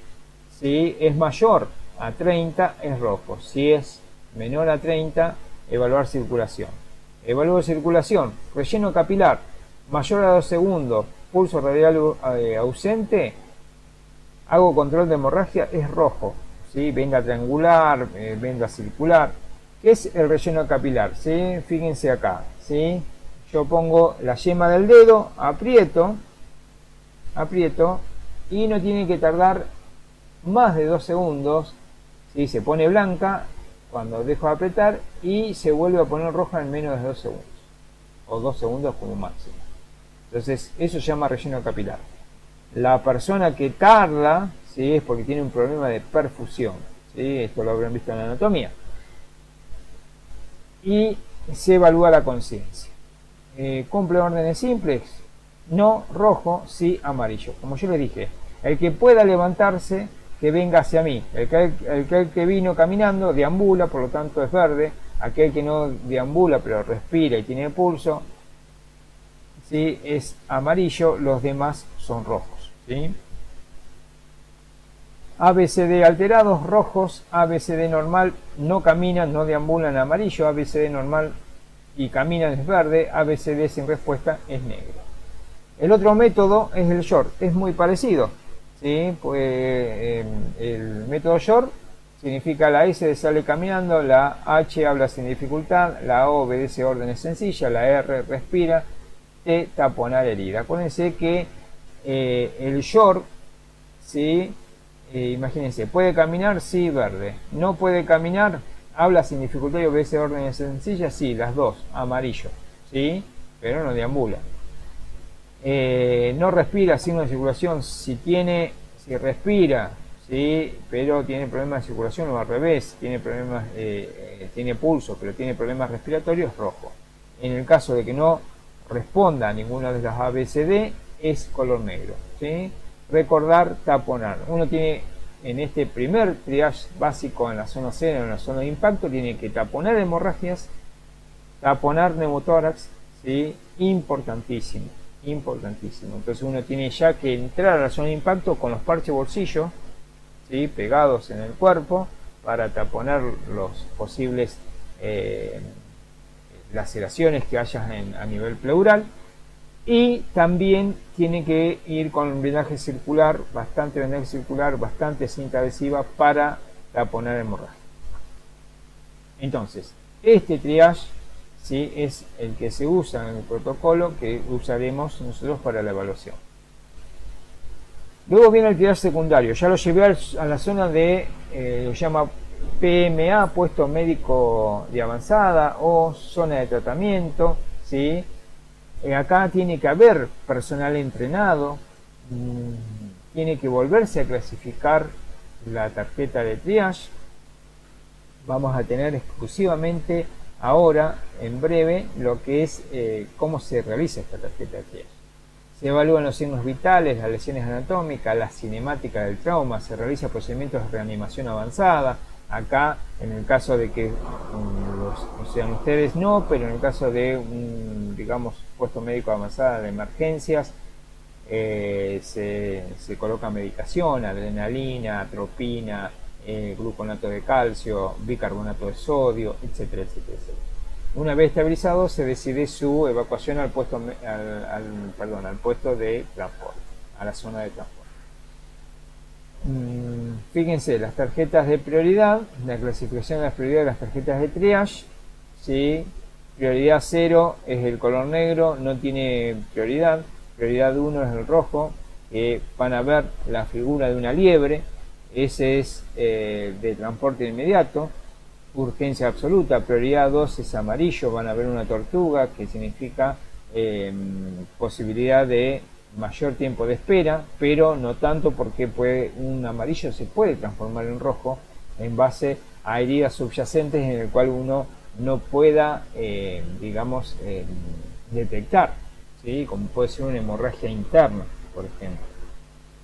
Speaker 1: ¿sí?, es mayor a 30, es rojo. Si es menor a 30, evaluar circulación. Evalúo circulación, relleno capilar, mayor a 2 segundos, pulso radial ausente, hago control de hemorragia, es rojo, ¿sí? Venda triangular, venda circular. ¿Qué es el relleno capilar? ¿Sí? Fíjense acá, ¿sí? Yo pongo la yema del dedo, aprieto, y no tiene que tardar más de 2 segundos, ¿sí? Se pone blanca cuando dejo de apretar y se vuelve a poner roja en menos de 2 segundos, o 2 segundos como máximo. Entonces, eso se llama relleno capilar. La persona que tarda, ¿sí?, es porque tiene un problema de perfusión, ¿sí? Esto lo habrán visto en la anatomía. Y se evalúa la conciencia. ¿Cumple órdenes simples? No, rojo, sí, amarillo. Como yo les dije, El que pueda levantarse, que venga hacia mí. El que vino caminando deambula, por lo tanto es verde. Aquel que no deambula pero respira y tiene pulso, ¿sí?, es amarillo. Los demás son rojos, ¿sí? ABCD alterados, rojos. ABCD normal, no caminan, no deambulan, amarillo. ABCD normal y caminan, es verde. ABCD sin respuesta, es negro. El otro método es el short, es muy parecido, ¿sí? Pues, el método short significa la S sale caminando, la H habla sin dificultad, la O obedece órdenes sencillas, la R respira, T taponar herida. Acuérdense que el short, ¿sí? Imagínense, ¿puede caminar? Sí, verde. ¿No puede caminar? ¿Habla sin dificultad y obedece órdenes sencillas? Sí, las dos, amarillo, ¿sí? Pero no deambula. No respira, signo de circulación. Si respira, ¿sí?, pero tiene problemas de circulación, o al revés, tiene problemas, tiene pulso, pero tiene problemas respiratorios, rojo. En el caso de que no responda a ninguna de las ABCD, es color negro, ¿sí? Recordar, taponar. Uno tiene, en este primer triage básico, en la zona cero, en la zona de impacto, tiene que taponar hemorragias, taponar neumotórax, ¿sí? Importantísimo. Entonces uno tiene ya que entrar a la zona de impacto con los parches bolsillo, ¿sí?, pegados en el cuerpo, para taponar los posibles laceraciones que haya a nivel pleural. Y también tiene que ir con blindaje circular, bastante cinta adhesiva para taponar hemorragia. Entonces, este triage, ¿sí?, es el que se usa en el protocolo que usaremos nosotros para la evaluación. Luego viene el triage secundario. Ya lo llevé a la zona de, lo llama PMA, puesto médico de avanzada, o zona de tratamiento, ¿sí? Acá tiene que haber personal entrenado, tiene que volverse a clasificar la tarjeta de triage. Vamos a tener exclusivamente ahora, en breve, lo que es cómo se realiza esta tarjeta de triage. Se evalúan los signos vitales, las lesiones anatómicas, la cinemática del trauma, se realizan procedimientos de reanimación avanzada. Acá, en el caso de que sean ustedes, no, pero en el caso de un, digamos, puesto médico avanzada de emergencias, se coloca medicación, adrenalina, atropina, gluconato de calcio, bicarbonato de sodio, etcétera, etcétera, etcétera. Una vez estabilizado, se decide su evacuación al puesto de transporte, a la zona de transporte. Fíjense, las tarjetas de prioridad, la clasificación de las prioridades de las tarjetas de triage, ¿sí? Prioridad 0 es el color negro, no tiene prioridad. Prioridad 1 es el rojo, van a ver la figura de una liebre, ese es de transporte inmediato. Urgencia absoluta. Prioridad 2 es amarillo, van a ver una tortuga, que significa posibilidad de mayor tiempo de espera, pero no tanto, porque un amarillo se puede transformar en rojo en base a heridas subyacentes en el cual uno no pueda, digamos, detectar, ¿sí?, como puede ser una hemorragia interna, por ejemplo.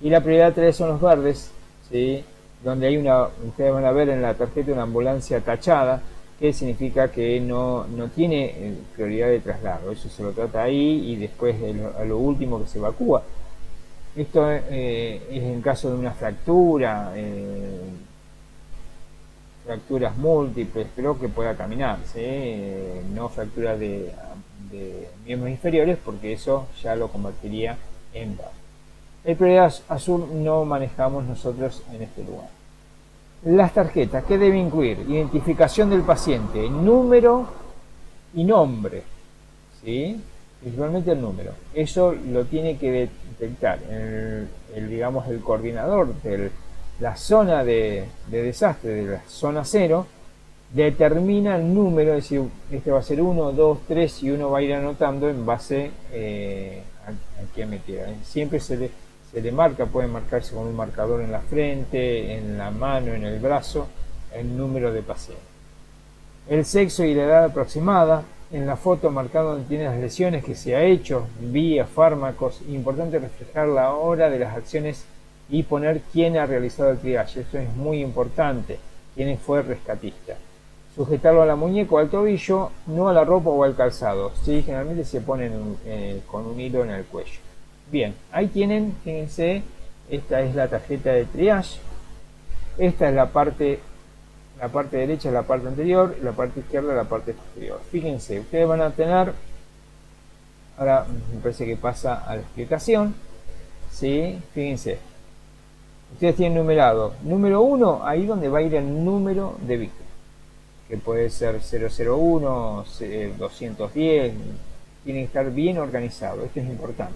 Speaker 1: Y la prioridad 3 son los verdes, ¿sí?, donde hay ustedes van a ver en la tarjeta una ambulancia tachada, que significa que no tiene prioridad de traslado. Eso se lo trata ahí, y después a lo último que se evacúa. Esto es en caso de una fractura, fracturas múltiples, pero que pueda caminar, ¿sí? No fracturas de miembros inferiores, porque eso ya lo convertiría en VAR. El prioridad azul no manejamos nosotros en este lugar. Las tarjetas, ¿qué debe incluir? Identificación del paciente, número y nombre, ¿sí? Principalmente el número. Eso lo tiene que detectar digamos, el coordinador de la zona de desastre, de la zona 0, determina el número, es decir, este va a ser 1, 2, 3, y uno va a ir anotando en base a qué metida. Siempre se le marca, puede marcarse con un marcador en la frente, en la mano, en el brazo, el número de paciente. El sexo y la edad aproximada, en la foto marcado donde tiene las lesiones que se ha hecho, vía, fármacos. Importante reflejar la hora de las acciones y poner quién ha realizado el triage. Esto es muy importante, quién fue el rescatista. Sujetarlo a la muñeca o al tobillo, no a la ropa o al calzado. ¿Sí? Generalmente se ponen con un hilo en el cuello. Bien, ahí tienen, fíjense, esta es la tarjeta de triage. Esta es la parte derecha es la parte anterior, la parte izquierda es la parte posterior. Fíjense, ustedes van a tener, ahora me parece que pasa a la explicación, ¿sí? Fíjense, ustedes tienen numerado, número 1, ahí donde va a ir el número de víctimas, que puede ser 001, 210, tiene que estar bien organizado, esto es importante.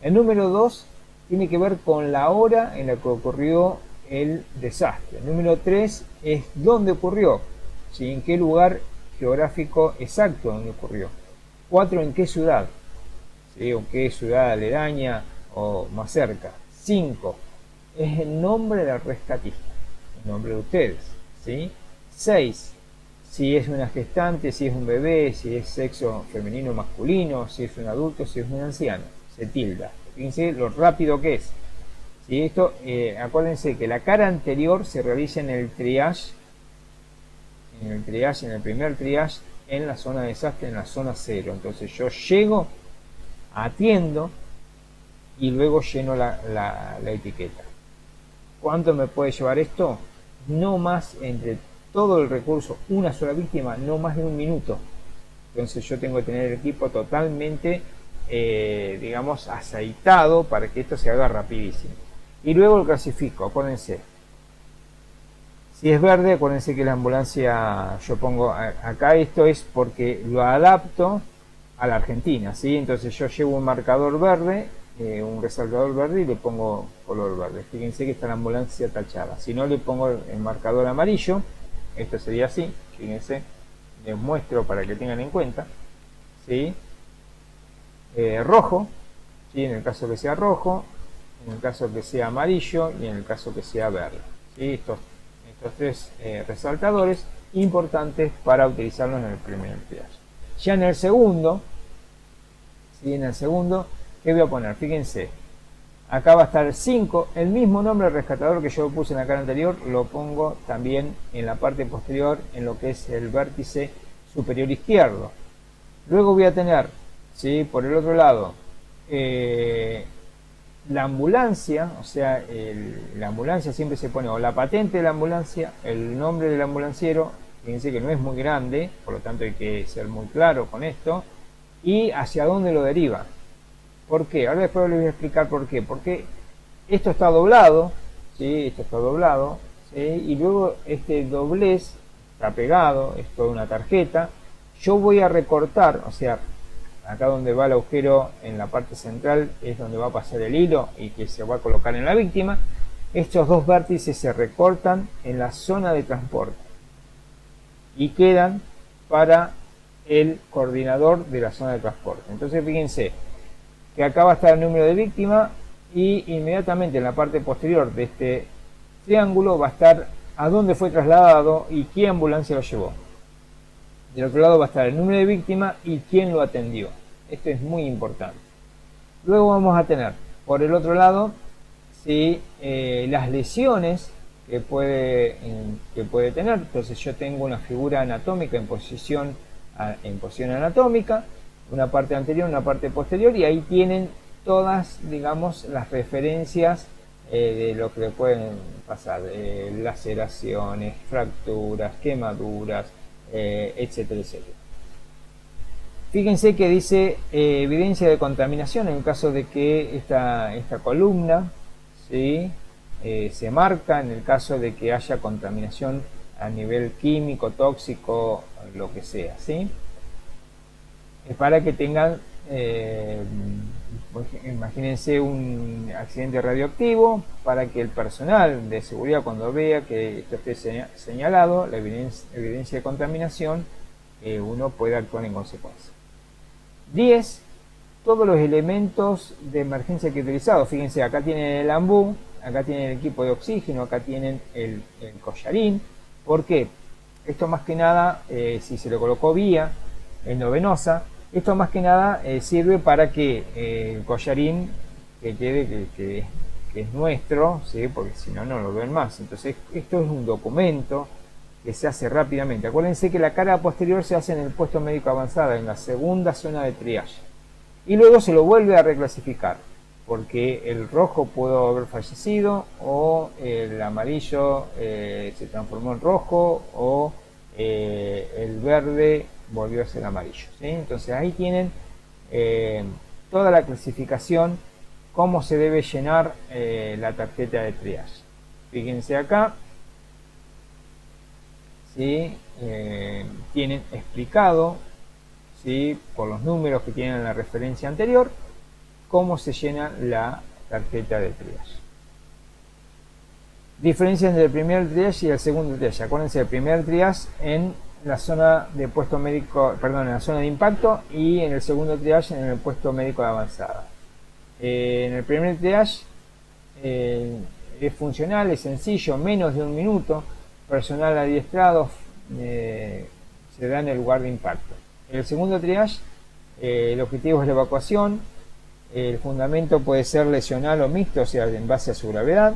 Speaker 1: El número 2 tiene que ver con la hora en la que ocurrió el desastre. El número 3 es dónde ocurrió, ¿sí? En qué lugar geográfico exacto donde ocurrió. 4, en qué ciudad, ¿sí? O qué ciudad aledaña o más cerca. 5, es el nombre del rescatista, el nombre de ustedes, ¿sí? 6, si es una gestante, si es un bebé, si es sexo femenino o masculino, si es un adulto, si es un anciano, se tilda. Fíjense lo rápido que es. ¿Sí? Esto, acuérdense que la cara anterior se realiza en el triage, en el primer triage, en la zona de desastre, en la zona 0. Entonces yo llego, atiendo y luego lleno la etiqueta. ¿Cuánto me puede llevar esto? No más, entre todo el recurso, una sola víctima, no más de un minuto. Entonces yo tengo que tener el equipo totalmente, digamos, aceitado para que esto se haga rapidísimo. Y luego lo clasifico, acuérdense. Si es verde, acuérdense que la ambulancia, yo pongo acá, esto es porque lo adapto a la Argentina, ¿sí? Entonces yo llevo un marcador verde, un resaltador verde y le pongo color verde. Fíjense que está la ambulancia tachada. Si no, le pongo el marcador amarillo, esto sería así, fíjense, les muestro para que tengan en cuenta, ¿sí? Rojo, ¿sí? En el caso que sea rojo, en el caso que sea amarillo y en el caso que sea verde, ¿sí? Estos 3 resaltadores importantes para utilizarlos en el primer triage. Ya en el segundo, ¿sí? En el segundo, ¿qué voy a poner? Fíjense, acá va a estar 5, el mismo nombre del rescatador que yo puse en la cara anterior, lo pongo también en la parte posterior, en lo que es el vértice superior izquierdo. Luego voy a tener, ¿sí? Por el otro lado, la ambulancia, o sea, la ambulancia siempre se pone o la patente de la ambulancia, el nombre del ambulanciero, fíjense que no es muy grande, por lo tanto hay que ser muy claro con esto, y hacia dónde lo deriva. ¿Por qué? Ahora después les voy a explicar por qué. Porque esto está doblado, ¿sí? Esto está doblado, ¿sí? Y luego este doblez está pegado, es toda una tarjeta. Yo voy a recortar, o sea, acá donde va el agujero en la parte central es donde va a pasar el hilo y que se va a colocar en la víctima. Estos 2 vértices se recortan en la zona de transporte y quedan para el coordinador de la zona de transporte. Entonces fíjense que acá va a estar el número de víctima y inmediatamente en la parte posterior de este triángulo va a estar a dónde fue trasladado y qué ambulancia lo llevó. Del otro lado va a estar el número de víctima y quién lo atendió. Esto es muy importante. Luego vamos a tener por el otro lado, ¿sí? Las lesiones que puede tener. Entonces yo tengo una figura anatómica en posición anatómica, una parte anterior, una parte posterior, y ahí tienen todas, digamos, las referencias de lo que le pueden pasar, laceraciones, fracturas, quemaduras, etcétera, etcétera. Fíjense que dice evidencia de contaminación en caso de que esta columna, ¿sí? Se marca en el caso de que haya contaminación a nivel químico, tóxico, lo que sea, ¿sí? Es para que tengan, imagínense un accidente radioactivo, para que el personal de seguridad, cuando vea que esto esté señalado, la evidencia de contaminación, uno puede actuar en consecuencia. 10. Todos los elementos de emergencia que he utilizado. Fíjense, acá tienen el ambú, acá tienen el equipo de oxígeno, acá tienen el collarín. ¿Por qué? Esto más que nada, si se le colocó vía endovenosa, esto más que nada sirve para que el collarín que que es nuestro, ¿sí? Porque si no, no lo ven más. Entonces, esto es un documento que se hace rápidamente. Acuérdense que la carga posterior se hace en el puesto médico avanzado, en la segunda zona de triage. Y luego se lo vuelve a reclasificar, porque el rojo pudo haber fallecido, o el amarillo se transformó en rojo, o el verde volvió a ser amarillo, ¿sí? Entonces ahí tienen toda la clasificación, cómo se debe llenar la tarjeta de triage. Fíjense acá, ¿sí? Tienen explicado, ¿sí? Por los números que tienen en la referencia anterior, cómo se llena la tarjeta de triage. Diferencia entre el primer triage y el segundo triage. Acuérdense, el primer triage en la zona de puesto médico, perdón, en la zona de impacto, y en el segundo triage en el puesto médico de avanzada. En el primer triage es funcional, es sencillo, menos de un minuto, personal adiestrado se da en el lugar de impacto. En el segundo triage, el objetivo es la evacuación. El fundamento puede ser lesional o mixto, o sea, en base a su gravedad.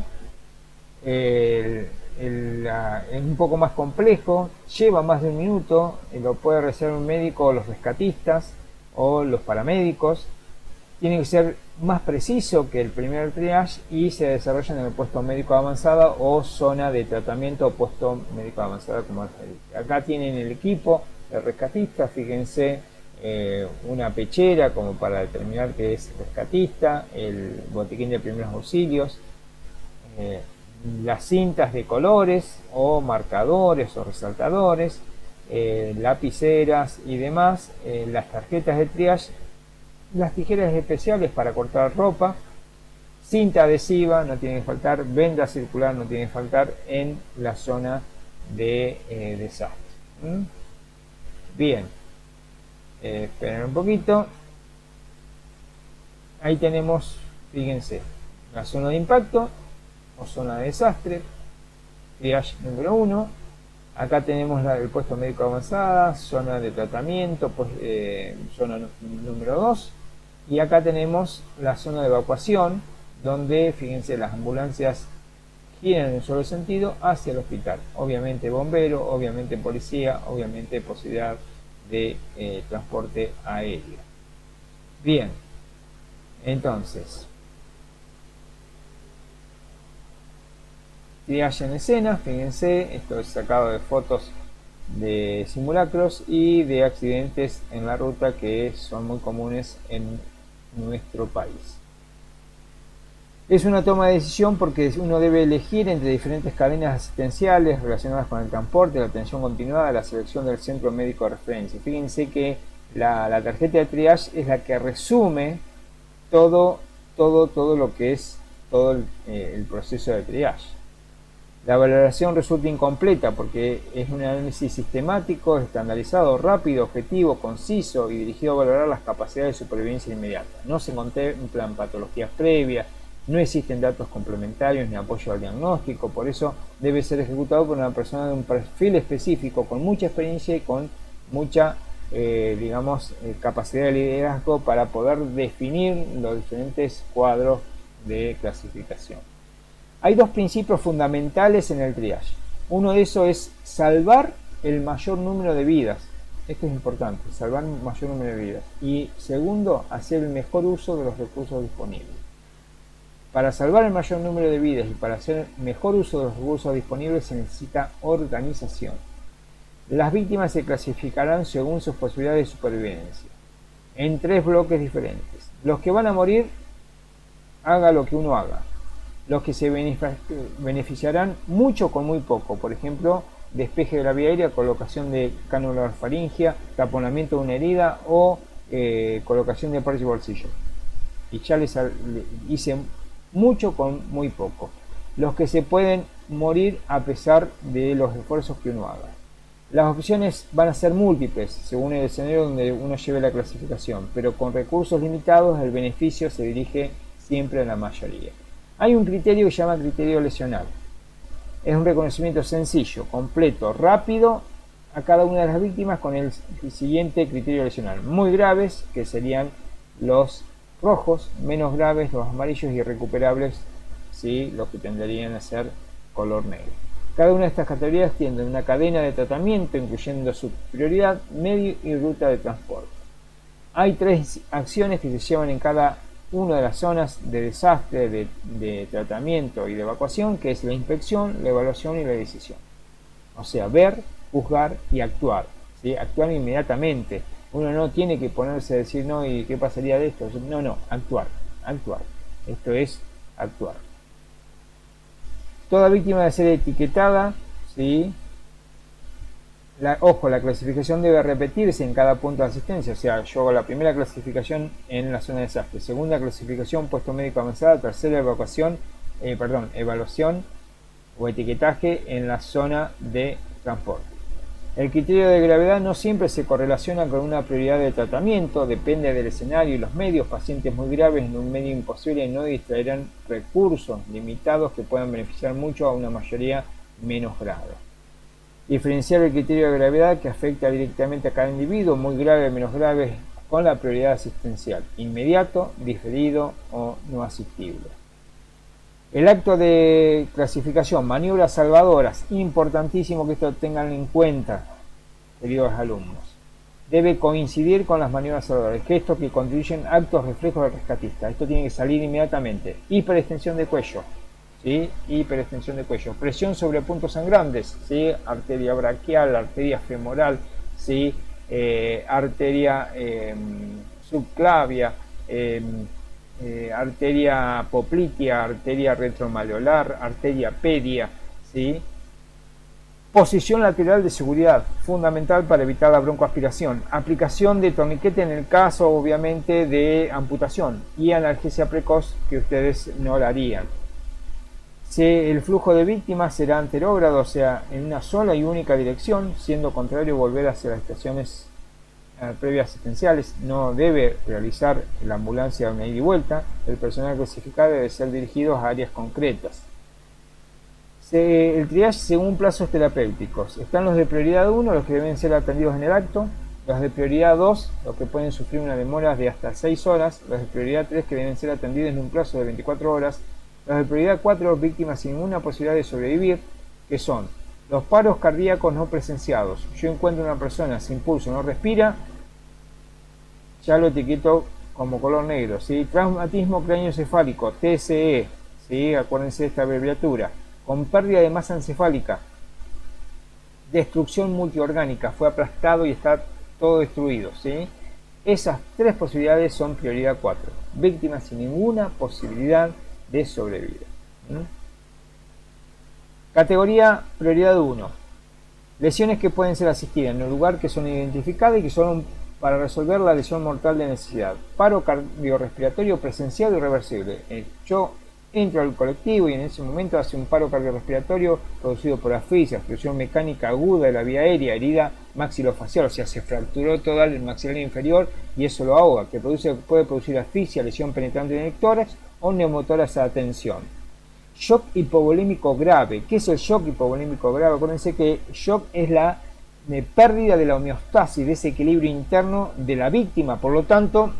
Speaker 1: Es un poco más complejo, lleva más de un minuto, lo puede realizar un médico o los rescatistas o los paramédicos. Tiene que ser más preciso que el primer triage y se desarrolla en el puesto médico avanzado o zona de tratamiento o puesto médico avanzado, como les dije. Acá tienen el equipo de rescatista, fíjense, una pechera como para determinar que es rescatista, el botiquín de primeros auxilios, las cintas de colores o marcadores o resaltadores, lapiceras y demás, las tarjetas de triage, las tijeras especiales para cortar ropa, cinta adhesiva no tiene que faltar, venda circular no tiene que faltar en la zona de desastre. Bien, esperen un poquito. Ahí tenemos, fíjense, la zona de impacto o zona de desastre, triage número 1. Acá tenemos el puesto médico avanzada, zona de tratamiento, pues, zona número 2. Y acá tenemos la zona de evacuación, donde, fíjense, las ambulancias giran en un solo sentido hacia el hospital. Obviamente bombero, obviamente policía, obviamente posibilidad de transporte aéreo. Bien, entonces, triage en escena, fíjense, esto es sacado de fotos de simulacros y de accidentes en la ruta que son muy comunes en nuestro país. Es una toma de decisión porque uno debe elegir entre diferentes cadenas asistenciales relacionadas con el transporte, la atención continuada, la selección del centro médico de referencia. Fíjense que la tarjeta de triage es la que resume todo lo que es todo el proceso de triage. La valoración resulta incompleta porque es un análisis sistemático, estandarizado, rápido, objetivo, conciso y dirigido a valorar las capacidades de supervivencia inmediata. No se contemplan patologías previas, no existen datos complementarios ni apoyo al diagnóstico, por eso debe ser ejecutado por una persona de un perfil específico, con mucha experiencia y con mucha, capacidad de liderazgo para poder definir los diferentes cuadros de clasificación. Hay dos principios fundamentales en el triage. Uno de esos es salvar el mayor número de vidas. Esto es importante, salvar el mayor número de vidas. Y segundo, hacer el mejor uso de los recursos disponibles. Para salvar el mayor número de vidas y para hacer mejor uso de los recursos disponibles se necesita organización. Las víctimas se clasificarán según sus posibilidades de supervivencia, en 3 bloques diferentes. Los que van a morir, haga lo que uno haga. Los que se beneficiarán mucho con muy poco, por ejemplo, despeje de la vía aérea, colocación de cánula faríngea, taponamiento de una herida o colocación de parche bolsillo. Y ya les hice mucho con muy poco. Los que se pueden morir a pesar de los esfuerzos que uno haga. Las opciones van a ser múltiples según el escenario donde uno lleve la clasificación, pero con recursos limitados el beneficio se dirige siempre a la mayoría. Hay un criterio que se llama criterio lesional. Es un reconocimiento sencillo, completo, rápido a cada una de las víctimas con el siguiente criterio lesional. Muy graves, que serían los rojos, menos graves los amarillos y recuperables ¿sí? Los que tenderían a ser color negro. Cada una de estas categorías tiene una cadena de tratamiento, incluyendo su prioridad, medio y ruta de transporte. Hay 3 acciones que se llevan en cada una de las zonas de desastre, de tratamiento y de evacuación, que es la inspección, la evaluación y la decisión. O sea, ver, juzgar y actuar, ¿sí? Actuar inmediatamente. Uno no tiene que ponerse a decir, no, ¿y qué pasaría de esto? No, actuar, actuar. Esto es actuar. Toda víctima debe ser etiquetada, ¿sí? Ojo, la clasificación debe repetirse en cada punto de asistencia. O sea, yo hago la primera clasificación en la zona de desastre, segunda clasificación, puesto médico avanzado, tercera evacuación, evaluación o etiquetaje en la zona de transporte. El criterio de gravedad no siempre se correlaciona con una prioridad de tratamiento, depende del escenario y los medios. Pacientes muy graves en un medio imposible no distraerán recursos limitados que puedan beneficiar mucho a una mayoría menos grave. Diferenciar el criterio de gravedad que afecta directamente a cada individuo, muy grave, menos grave, con la prioridad asistencial, inmediato, diferido o no asistible. El acto de clasificación, maniobras salvadoras, importantísimo que esto tengan en cuenta, queridos alumnos. Debe coincidir con las maniobras salvadoras, gestos que contribuyen actos reflejos del rescatista. Esto tiene que salir inmediatamente. Hiperextensión de cuello, ¿sí? Hiperextensión de cuello. Presión sobre puntos sangrantes, ¿sí? Arteria braquial, arteria femoral, ¿sí? Arteria subclavia, arteria poplitea, arteria retromaleolar, arteria pedia, ¿sí? Posición lateral de seguridad, fundamental para evitar la broncoaspiración. Aplicación de torniquete en el caso, obviamente, de amputación y analgesia precoz que ustedes no la harían. Si el flujo de víctimas será anterógrado, o sea, en una sola y única dirección, siendo contrario volver hacia las estaciones previas asistenciales, no debe realizar la ambulancia una ida y vuelta. El personal clasificado debe ser dirigido a áreas concretas. El triage según plazos terapéuticos. Están los de prioridad 1, los que deben ser atendidos en el acto, los de prioridad 2, los que pueden sufrir una demora de hasta 6 horas, los de prioridad 3, que deben ser atendidos en un plazo de 24 horas, los de prioridad 4, víctimas sin ninguna posibilidad de sobrevivir, que son los paros cardíacos no presenciados. Yo encuentro una persona sin pulso, no respira, ya lo etiqueto como color negro, ¿sí? Traumatismo craneoencefálico, TCE, ¿sí? Acuérdense de esta abreviatura, con pérdida de masa encefálica, destrucción multiorgánica, fue aplastado y está todo destruido, ¿sí? Esas 3 posibilidades son prioridad 4, víctimas sin ninguna posibilidad de sobrevivir. Categoría prioridad 1, lesiones que pueden ser asistidas en el lugar que son identificadas y que son para resolver la lesión mortal de necesidad. Paro cardiorrespiratorio presencial y reversible. Yo entro al colectivo y en ese momento hace un paro cardiorrespiratorio producido por asfixia, obstrucción mecánica aguda de la vía aérea, herida maxilofacial, o sea, se fracturó todo el maxilar inferior y eso lo ahoga, que puede producir asfixia, lesión penetrante en el tórax o neumotórax a tensión. Shock hipovolémico grave. ¿Qué es el shock hipovolémico grave? Acuérdense que shock es la pérdida de la homeostasis, de ese equilibrio interno de la víctima, por lo tanto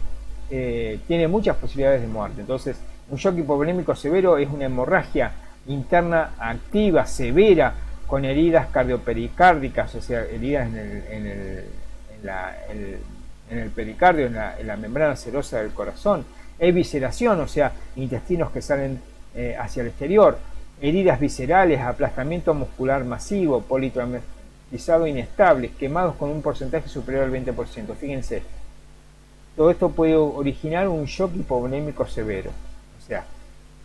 Speaker 1: tiene muchas posibilidades de muerte. Entonces, un shock hipovolémico severo es una hemorragia interna activa, severa, con heridas cardiopericárdicas, o sea, heridas en el pericardio, en la membrana serosa del corazón, evisceración, o sea, intestinos que salen hacia el exterior, heridas viscerales, aplastamiento muscular masivo, politraumatizado inestable, quemados con un porcentaje superior al 20%. Fíjense, todo esto puede originar un shock hipovolémico severo. O sea,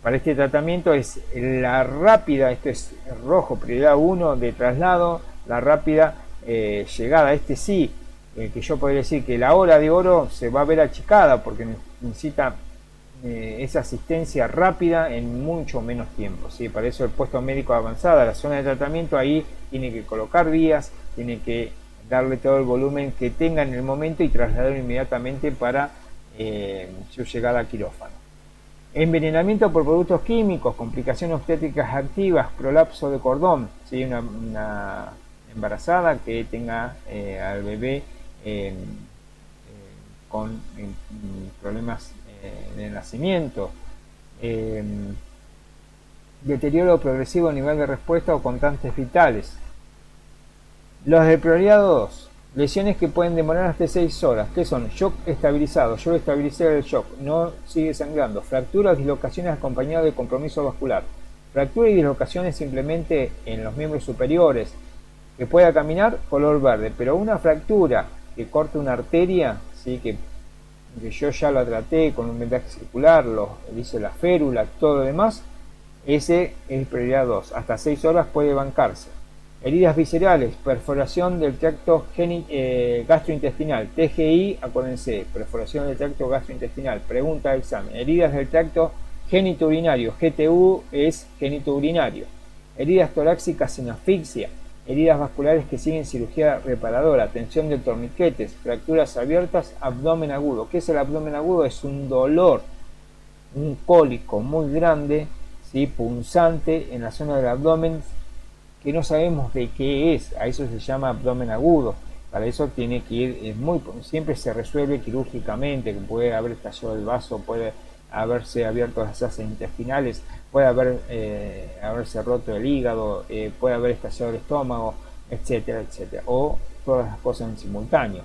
Speaker 1: para este tratamiento es la rápida, esto es rojo, prioridad 1 de traslado, la rápida llegada. Este sí, que yo podría decir que la hora de oro se va a ver achicada porque necesita esa asistencia rápida en mucho menos tiempo, ¿sí? Para eso el puesto médico avanzada, la zona de tratamiento, ahí tiene que colocar vías, tiene que darle todo el volumen que tenga en el momento y trasladarlo inmediatamente para su llegada a quirófano. Envenenamiento por productos químicos, complicaciones obstétricas activas, prolapso de cordón, ¿sí? Una embarazada que tenga al bebé con problemas de nacimiento, deterioro progresivo a nivel de respuesta o constantes vitales. Los de prioridad 2, lesiones que pueden demorar hasta 6 horas, que son shock estabilizado, yo estabilicé el shock, no sigue sangrando, fracturas, dislocaciones acompañadas de compromiso vascular, fractura y dislocaciones simplemente en los miembros superiores, que pueda caminar, color verde, pero una fractura que corte una arteria, ¿sí? que yo ya la traté con un vendaje circular, hice la férula, todo lo demás, ese es prioridad 2, hasta 6 horas puede bancarse. Heridas viscerales, perforación del tracto gastrointestinal, TGI, acuérdense, perforación del tracto gastrointestinal, pregunta de examen. Heridas del tracto genitourinario, GTU es genitourinario. Heridas torácicas en asfixia, heridas vasculares que siguen cirugía reparadora, tensión de torniquetes, fracturas abiertas, abdomen agudo. ¿Qué es el abdomen agudo? Es un dolor, un cólico muy grande, ¿sí? Punzante en la zona del abdomen, que no sabemos de qué es, a eso se llama abdomen agudo. Para eso tiene que ir, siempre se resuelve quirúrgicamente, que puede haber estallado el vaso, puede haberse abierto las asas intestinales, puede haberse roto el hígado, puede haber estallado el estómago, etcétera, etcétera, o todas las cosas en simultáneo.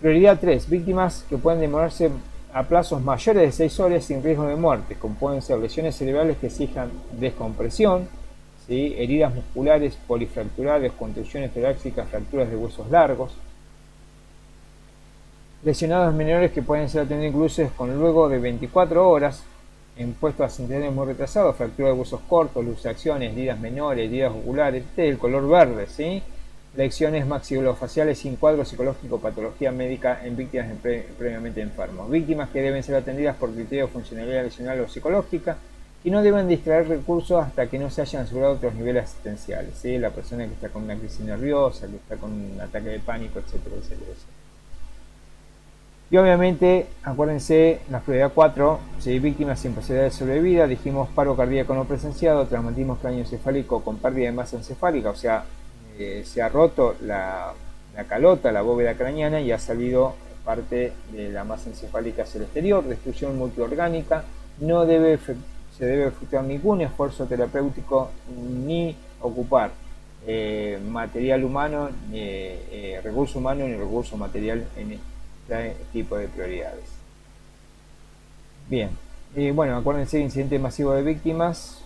Speaker 1: Prioridad 3, víctimas que pueden demorarse a plazos mayores de 6 horas sin riesgo de muerte, como pueden ser lesiones cerebrales que exijan descompresión, ¿sí? Heridas musculares polifracturales, contusiones torácicas, fracturas de huesos largos, lesionados menores que pueden ser atendidos incluso con luego de 24 horas, en puestos ascendentes muy retrasados, fractura de huesos cortos, luxaciones, heridas menores, heridas oculares, el color verde, ¿sí? Lesiones maxilofaciales sin cuadro psicológico, patología médica en víctimas previamente enfermos. Víctimas que deben ser atendidas por criterio de funcionalidad lesional o psicológica, y no deben distraer recursos hasta que no se hayan asegurado otros niveles asistenciales, ¿sí? La persona que está con una crisis nerviosa, que está con un ataque de pánico, etcétera, etcétera, etcétera. Y obviamente, acuérdense, la prioridad 4, ¿sí? Víctimas sin posibilidad de sobrevida, dijimos paro cardíaco no presenciado, traumatismo craneoencefálico con pérdida de masa encefálica, o sea, se ha roto la calota, la bóveda craneana, y ha salido parte de la masa encefálica hacia el exterior, destrucción multiorgánica, no se debe efectuar ningún esfuerzo terapéutico ni ocupar material humano, recurso humano ni recurso material en este tipo de prioridades. Bien, bueno, acuérdense, incidente masivo de víctimas,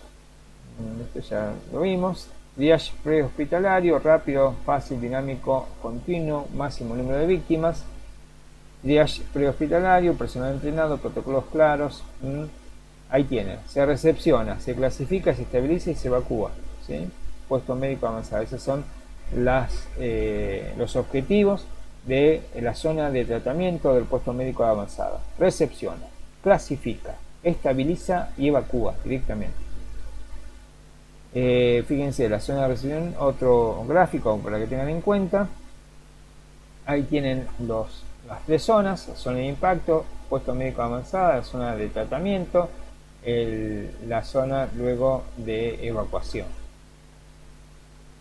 Speaker 1: esto ya lo vimos. Triage prehospitalario, rápido, fácil, dinámico, continuo, máximo número de víctimas. Triage prehospitalario, personal entrenado, protocolos claros. Ahí tienen, se recepciona, se clasifica, se estabiliza y se evacúa, ¿sí? Puesto médico avanzado. Esos son los objetivos de la zona de tratamiento del puesto médico avanzado. Recepciona, clasifica, estabiliza y evacúa directamente. Fíjense, la zona de recepción, otro gráfico para que tengan en cuenta. Ahí tienen las tres zonas: la zona de impacto, puesto médico avanzada, la zona de tratamiento, la zona luego de evacuación.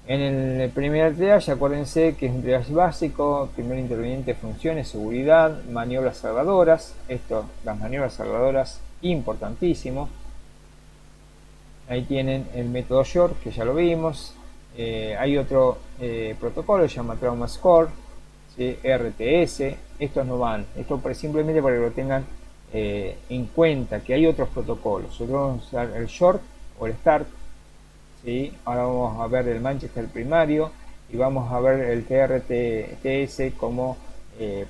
Speaker 1: En el primer triage, acuérdense que es un triage básico: primer interviniente, funciones, seguridad, maniobras salvadoras. Las maniobras salvadoras, importantísimo. Ahí tienen el método Short, que ya lo vimos. Hay otro protocolo, se llama Trauma Score, ¿sí? RTS. Estos no van, esto simplemente para que lo tengan en cuenta, que hay otros protocolos. Nosotros vamos a usar el Short o el Start, ¿sí? Ahora vamos a ver el Manchester primario y vamos a ver el TRTS como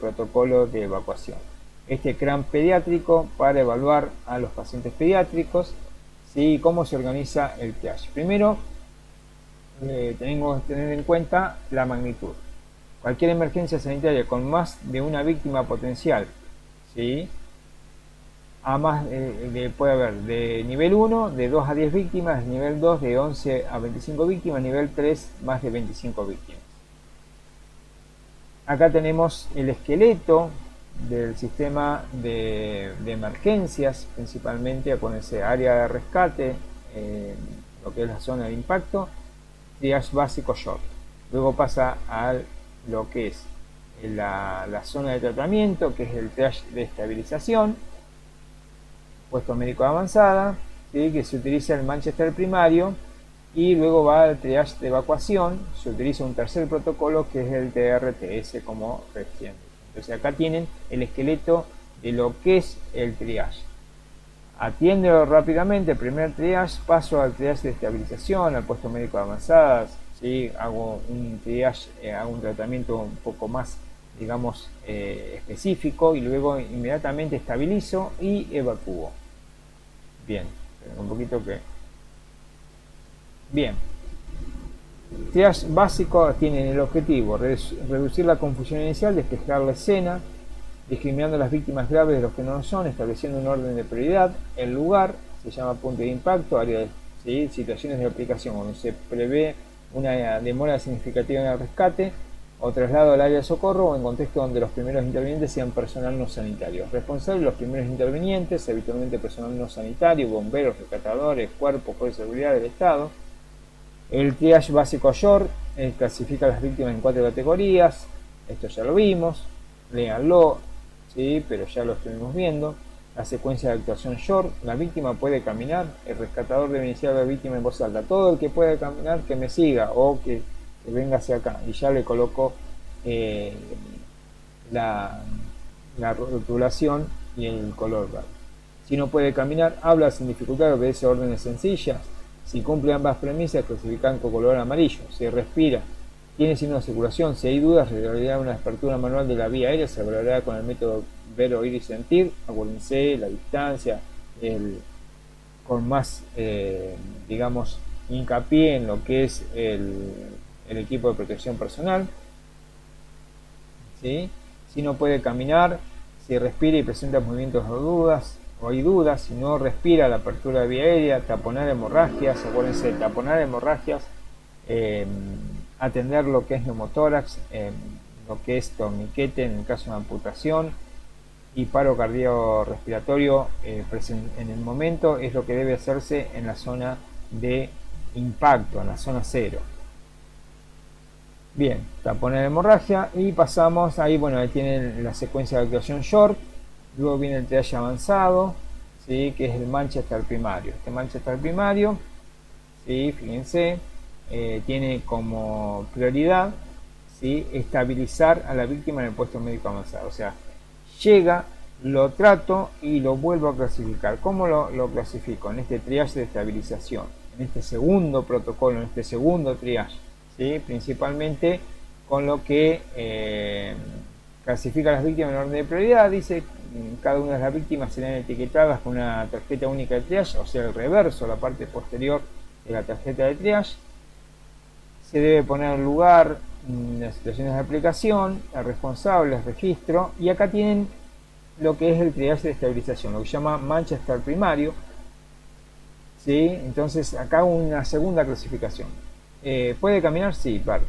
Speaker 1: protocolo de evacuación. Este CRAM pediátrico para evaluar a los pacientes pediátricos. ¿Sí? ¿Cómo se organiza el triage? Primero, tenemos que tener en cuenta la magnitud. Cualquier emergencia sanitaria con más de una víctima potencial, ¿sí? Puede haber de nivel 1 de 2 a 10 víctimas, nivel 2 de 11 a 25 víctimas, nivel 3 más de 25 víctimas. Acá tenemos el esqueleto del sistema de emergencias, principalmente, acuérdense, área de rescate, lo que es la zona de impacto, triage básico Short. Luego pasa a lo que es la zona de tratamiento, que es el triage de estabilización, puesto médico avanzada, ¿sí? Que se utiliza el Manchester primario, y luego va al triage de evacuación, se utiliza un tercer protocolo que es el TRTS como recién. Entonces acá tienen el esqueleto de lo que es el triage. Atiéndelo rápidamente, primer triage, paso al triage de estabilización, al puesto médico de avanzadas, ¿sí? Hago un triage, hago un tratamiento un poco más, digamos, específico, y luego inmediatamente estabilizo y evacúo. Bien, un poquito que... Bien. Triage básico tienen el objetivo reducir la confusión inicial, despejar la escena, discriminando las víctimas graves de los que no lo son, estableciendo un orden de prioridad, el lugar, se llama punto de impacto, área de, ¿sí? Situaciones de aplicación donde se prevé una demora significativa en el rescate o traslado al área de socorro, o en contexto donde los primeros intervinientes sean personal no sanitario. Responsables los primeros intervinientes, habitualmente personal no sanitario, bomberos, rescatadores, cuerpos, fuerzas de seguridad del Estado. El triage básico short clasifica a las víctimas en 4 categorías, esto ya lo vimos, léanlo, ¿sí? Pero ya lo estuvimos viendo. La secuencia de actuación short, la víctima puede caminar, el rescatador debe iniciar a la víctima en voz alta, todo el que pueda caminar que me siga, o que venga hacia acá, y ya le coloco la rotulación y el color verde. Si no puede caminar, habla sin dificultad, obedece órdenes sencillas. Si cumple ambas premisas, clasifican con color amarillo. Si respira, tiene signo de circulación. Si hay dudas, se realizará una apertura manual de la vía aérea, se valorará con el método ver, oír y sentir. Acuérdense la distancia, con más, digamos, hincapié en lo que es el equipo de protección personal. ¿Sí? Si no puede caminar, si respira y presenta movimientos o hay dudas, si no respira, la apertura de vía aérea, taponar hemorragias, acuérdense, taponar hemorragias, atender lo que es neumotórax, lo que es torniquete en el caso de amputación, y paro cardiorrespiratorio en el momento es lo que debe hacerse en la zona de impacto, en la zona 0. Bien, taponar de hemorragia, y pasamos ahí, bueno, ahí tienen la secuencia de actuación short. Luego viene el triage avanzado, ¿sí? Que es el Manchester primario. Este Manchester primario, ¿sí? Fíjense, tiene como prioridad, ¿sí? Estabilizar a la víctima en el puesto médico avanzado. O sea, llega, lo trato y lo vuelvo a clasificar. ¿Cómo lo clasifico? En este triage de estabilización, en este segundo protocolo, en este segundo triage, ¿sí? Principalmente con lo que clasifica a las víctimas en orden de prioridad. Dice cada una de las víctimas serán etiquetadas con una tarjeta única de triage, o sea, el reverso, la parte posterior de la tarjeta de triage. Se debe poner el lugar, las situaciones de aplicación, el responsable, el registro, y acá tienen lo que es el triage de estabilización, lo que se llama Manchester primario, ¿sí? Entonces acá una segunda clasificación. ¿Puede caminar? Sí, vale.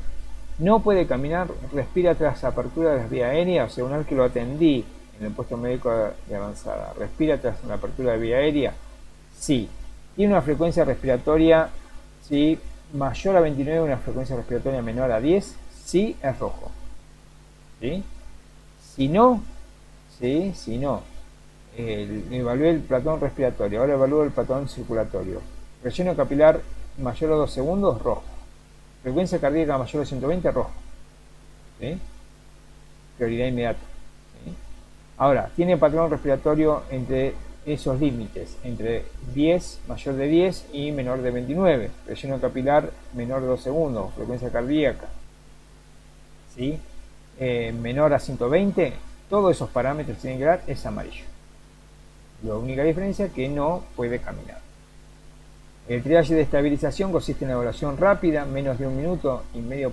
Speaker 1: No puede caminar, respira tras apertura de las vías aéreas, o sea, una vez que lo atendí en el puesto médico de avanzada, respira tras la apertura de vía aérea, sí. Tiene una frecuencia respiratoria, sí, mayor a 29, una frecuencia respiratoria menor a 10, sí, es rojo. ¿Sí? Si no, ¿sí? Si no, evalué el patrón respiratorio, ahora evalúo el patrón circulatorio. Relleno capilar mayor a 2 segundos, rojo. Frecuencia cardíaca mayor a 120, rojo. ¿Sí? Prioridad inmediata. ¿Sí? Ahora, tiene patrón respiratorio entre esos límites, entre 10, mayor de 10 y menor de 29. Relleno capilar menor de 2 segundos. Frecuencia cardíaca, ¿sí? Menor a 120. Todos esos parámetros tienen que dar, es amarillo. La única diferencia es que no puede caminar. El triage de estabilización consiste en la evaluación rápida, menos de 1,5 minutos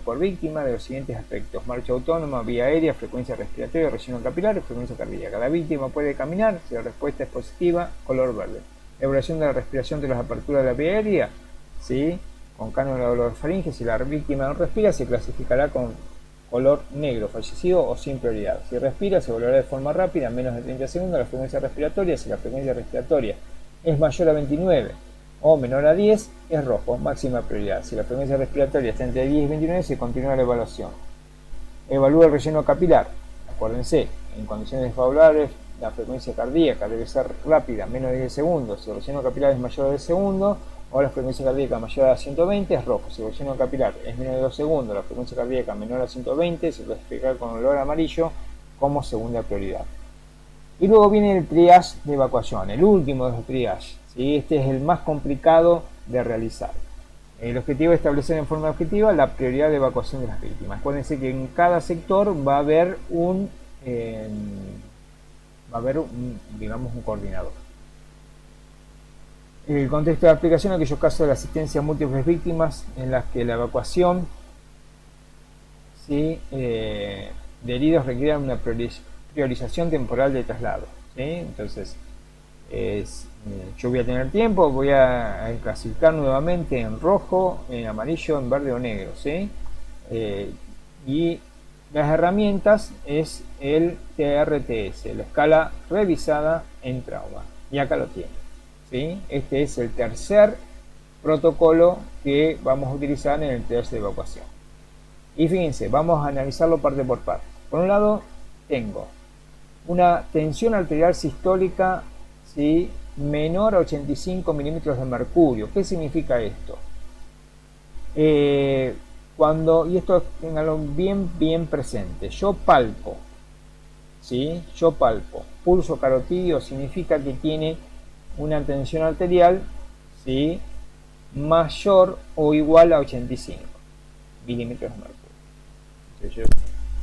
Speaker 1: por víctima, de los siguientes aspectos: marcha autónoma, vía aérea, frecuencia respiratoria, relleno capilar y frecuencia cardíaca. La víctima puede caminar, si la respuesta es positiva, color verde. Evaluación de la respiración de las aperturas de la vía aérea, ¿sí? Con cánula orofaringe, si la víctima no respira, se clasificará con color negro, fallecido o sin prioridad. Si respira, se evaluará de forma rápida, menos de 30 segundos, la frecuencia respiratoria. Si la frecuencia respiratoria es mayor a 29 o menor a 10, es rojo, máxima prioridad. Si la frecuencia respiratoria está entre 10 y 29, se continúa la evaluación. Evalúa el relleno capilar. Acuérdense, en condiciones desfavorables, la frecuencia cardíaca debe ser rápida, menos de 10 segundos, si el relleno capilar es mayor de 10 segundos, o la frecuencia cardíaca mayor a 120 es rojo. Si el relleno capilar es menos de 2 segundos, la frecuencia cardíaca menor a 120 se clasifica con olor amarillo como segunda prioridad. Y luego viene el triage de evacuación, el último de los triages, ¿sí? Este es el más complicado de realizar. El objetivo es establecer en forma objetiva la prioridad de evacuación de las víctimas. Acuérdense que en cada sector va a haber digamos, un coordinador. El contexto de aplicación: aquellos casos de la asistencia a múltiples víctimas en las que la evacuación, ¿sí?, de heridos requiere una priorización temporal de traslado, ¿sí? Entonces, yo voy a tener tiempo, voy a clasificar nuevamente en rojo, en amarillo, en verde o negro, ¿sí? Y las herramientas es el TRTS, la escala revisada en trauma, y acá lo tienen, ¿sí? Este es el tercer protocolo que vamos a utilizar en el test de evacuación. Y fíjense, vamos a analizarlo parte por parte. Por un lado, tengo una tensión arterial sistólica, ¿sí?, menor a 85 milímetros de mercurio. ¿Qué significa esto? Y esto tenganlo bien presente, yo palpo, ¿sí?, yo palpo pulso carotídeo, significa que tiene una tensión arterial, ¿sí?, mayor o igual a 85 milímetros de mercurio. Entonces yo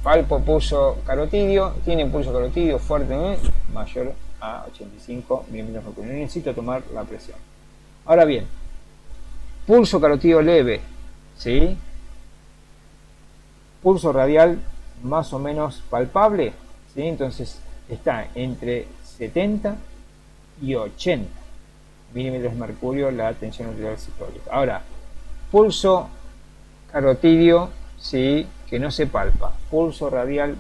Speaker 1: palpo pulso carotídeo, tiene pulso carotídeo fuerte, mayor a 85 milímetros de mercurio. No necesito tomar la presión. Ahora bien, pulso carotídeo leve, ¿sí?, pulso radial más o menos palpable, ¿sí?, entonces está entre 70 y 80 milímetros de mercurio la tensión arterial sistólica. Ahora, pulso carotídeo, ¿sí?, que no se palpa, pulso radial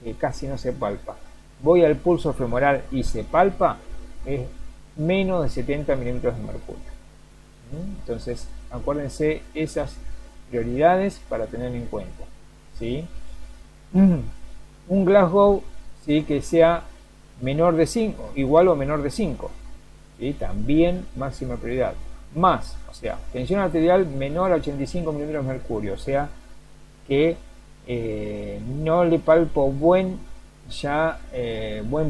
Speaker 1: que casi no se palpa, voy al pulso femoral y se palpa, es menos de 70 milímetros de mercurio. Entonces, acuérdense esas prioridades para tener en cuenta, ¿sí? Un Glasgow, ¿sí?, que sea menor de 5, igual o menor de 5, ¿sí?, también máxima prioridad. Más, o sea, tensión arterial menor a 85 milímetros de mercurio, o sea que no le palpo buen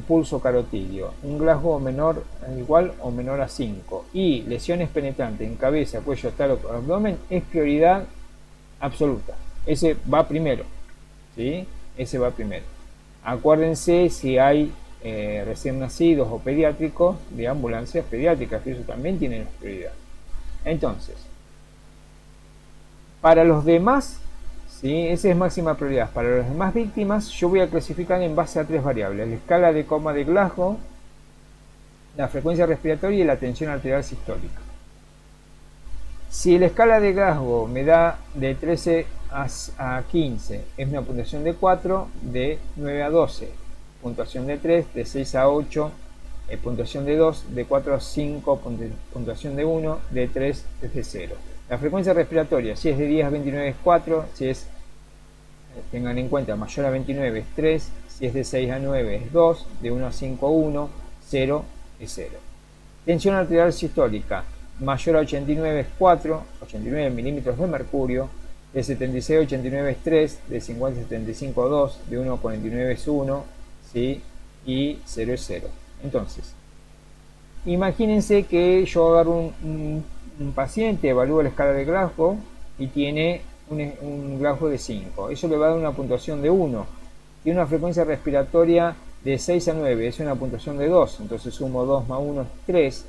Speaker 1: pulso carotídeo. Un Glasgow menor, igual o menor a 5, y lesiones penetrantes en cabeza, cuello, talo, abdomen, es prioridad absoluta. Ese va primero, ¿sí? Ese va primero. Acuérdense si hay recién nacidos o pediátricos, de ambulancias pediátricas, que eso también tienen prioridad. Entonces, para los demás, ¿sí?, esa es máxima prioridad. Para las demás víctimas, yo voy a clasificar en base a 3 variables: la escala de coma de Glasgow, la frecuencia respiratoria y la tensión arterial sistólica. Si la escala de Glasgow me da de 13 a 15, es una puntuación de 4, de 9 a 12, puntuación de 3, de 6 a 8, puntuación de 2, de 4 a 5, puntuación de 1, de 3 es de 0. La frecuencia respiratoria, si es de 10 a 29 es 4, si es, tengan en cuenta, mayor a 29 es 3, si es de 6 a 9 es 2, de 1 a 5 1, 0 es 0. Tensión arterial sistólica, mayor a 89 es 4, 89 milímetros de mercurio, de 76 a 89 es 3, de 50 a 75 2, de 1 a 49 es 1, ¿sí?, y 0 es 0. Entonces, imagínense que yo agarro un paciente, evalúo la escala de Glasgow y tiene un Glasgow de 5. Eso le va a dar una puntuación de 1. Tiene una frecuencia respiratoria de 6 a 9, es una puntuación de 2. Entonces sumo 2 más 1 es 3.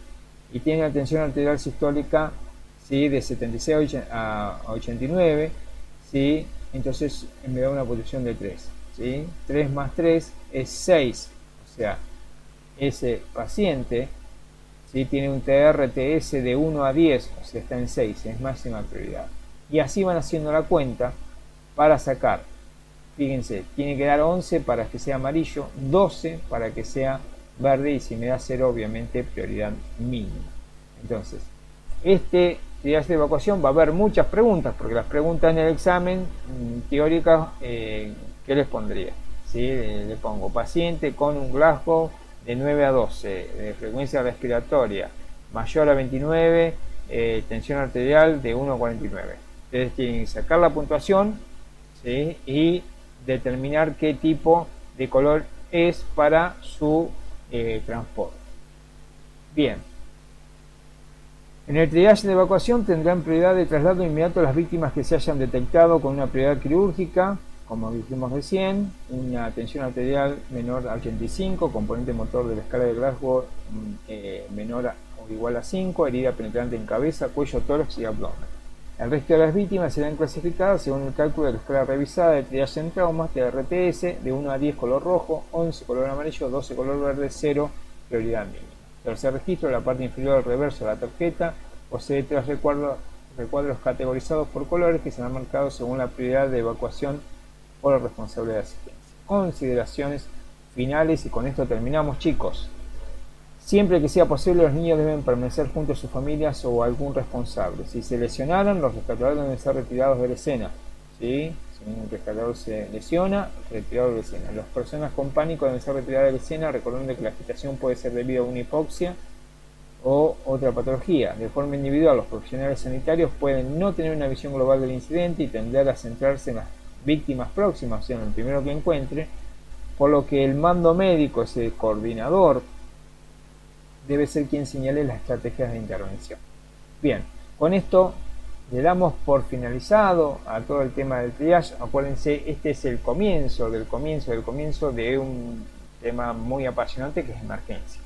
Speaker 1: Y tiene la tensión arterial sistólica, ¿sí?, de 76 a 89, ¿sí?, entonces me da una puntuación de 3. ¿Sí? 3 más 3 es 6. O sea, ese paciente, ¿sí?, tiene un TRTS de 1 a 10, o sea, está en 6, es máxima prioridad. Y así van haciendo la cuenta para sacar. Fíjense, tiene que dar 11 para que sea amarillo, 12 para que sea verde, y si me da 0, obviamente prioridad mínima. Entonces, este triaje de evacuación va a haber muchas preguntas, porque las preguntas en el examen teóricas, ¿qué les pondría? ¿sí? Le pongo paciente con un Glasgow de 9 a 12, de frecuencia respiratoria mayor a 29, tensión arterial de 1 a 49. Ustedes tienen que sacar la puntuación, ¿sí? Y determinar qué tipo de color es para su transporte. Bien. En el triaje de evacuación tendrán prioridad de traslado inmediato a las víctimas que se hayan detectado con una prioridad quirúrgica, como dijimos recién, una tensión arterial menor a 85, componente motor de la escala de Glasgow menor o igual a 5, herida penetrante en cabeza, cuello, tórax y abdomen. El resto de las víctimas serán clasificadas según el cálculo de la escala revisada de triaje en traumas de RTS, de 1 a 10 color rojo, 11 color amarillo, 12 color verde, 0 prioridad mínima. Tercer registro, la parte inferior del reverso de la tarjeta posee 3 recuadros categorizados por colores que serán marcados según la prioridad de evacuación por el responsable de asistencia. Consideraciones finales y con esto terminamos, chicos. Siempre que sea posible, los niños deben permanecer junto a sus familias o algún responsable. Si se lesionaran, los rescatadores deben ser retirados de la escena, ¿sí? Si un rescatador se lesiona, retirado de la escena. Las personas con pánico deben ser retiradas de la escena, recordando que la agitación puede ser debido a una hipoxia o otra patología. De forma individual, los profesionales sanitarios pueden no tener una visión global del incidente y tender a centrarse en las víctimas próximas, o sea, en el primero que encuentre, por lo que el mando médico, ese coordinador, debe ser quien señale las estrategias de intervención. Bien, con esto le damos por finalizado a todo el tema del triage. Acuérdense, este es el comienzo del comienzo de un tema muy apasionante que es emergencias.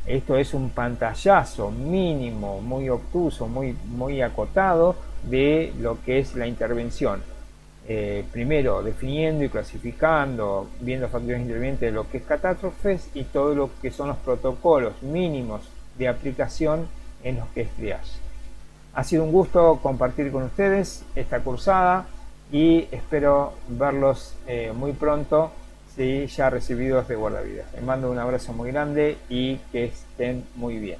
Speaker 1: Esto es un pantallazo mínimo, muy obtuso, muy acotado de lo que es la intervención. Primero definiendo y clasificando, viendo factores intervinientes de lo que es catástrofes y todo lo que son los protocolos mínimos de aplicación en los que es triage. Ha sido un gusto compartir con ustedes esta cursada y espero verlos muy pronto, ¿sí? Ya recibidos de guardavidas. Les mando un abrazo muy grande y que estén muy bien.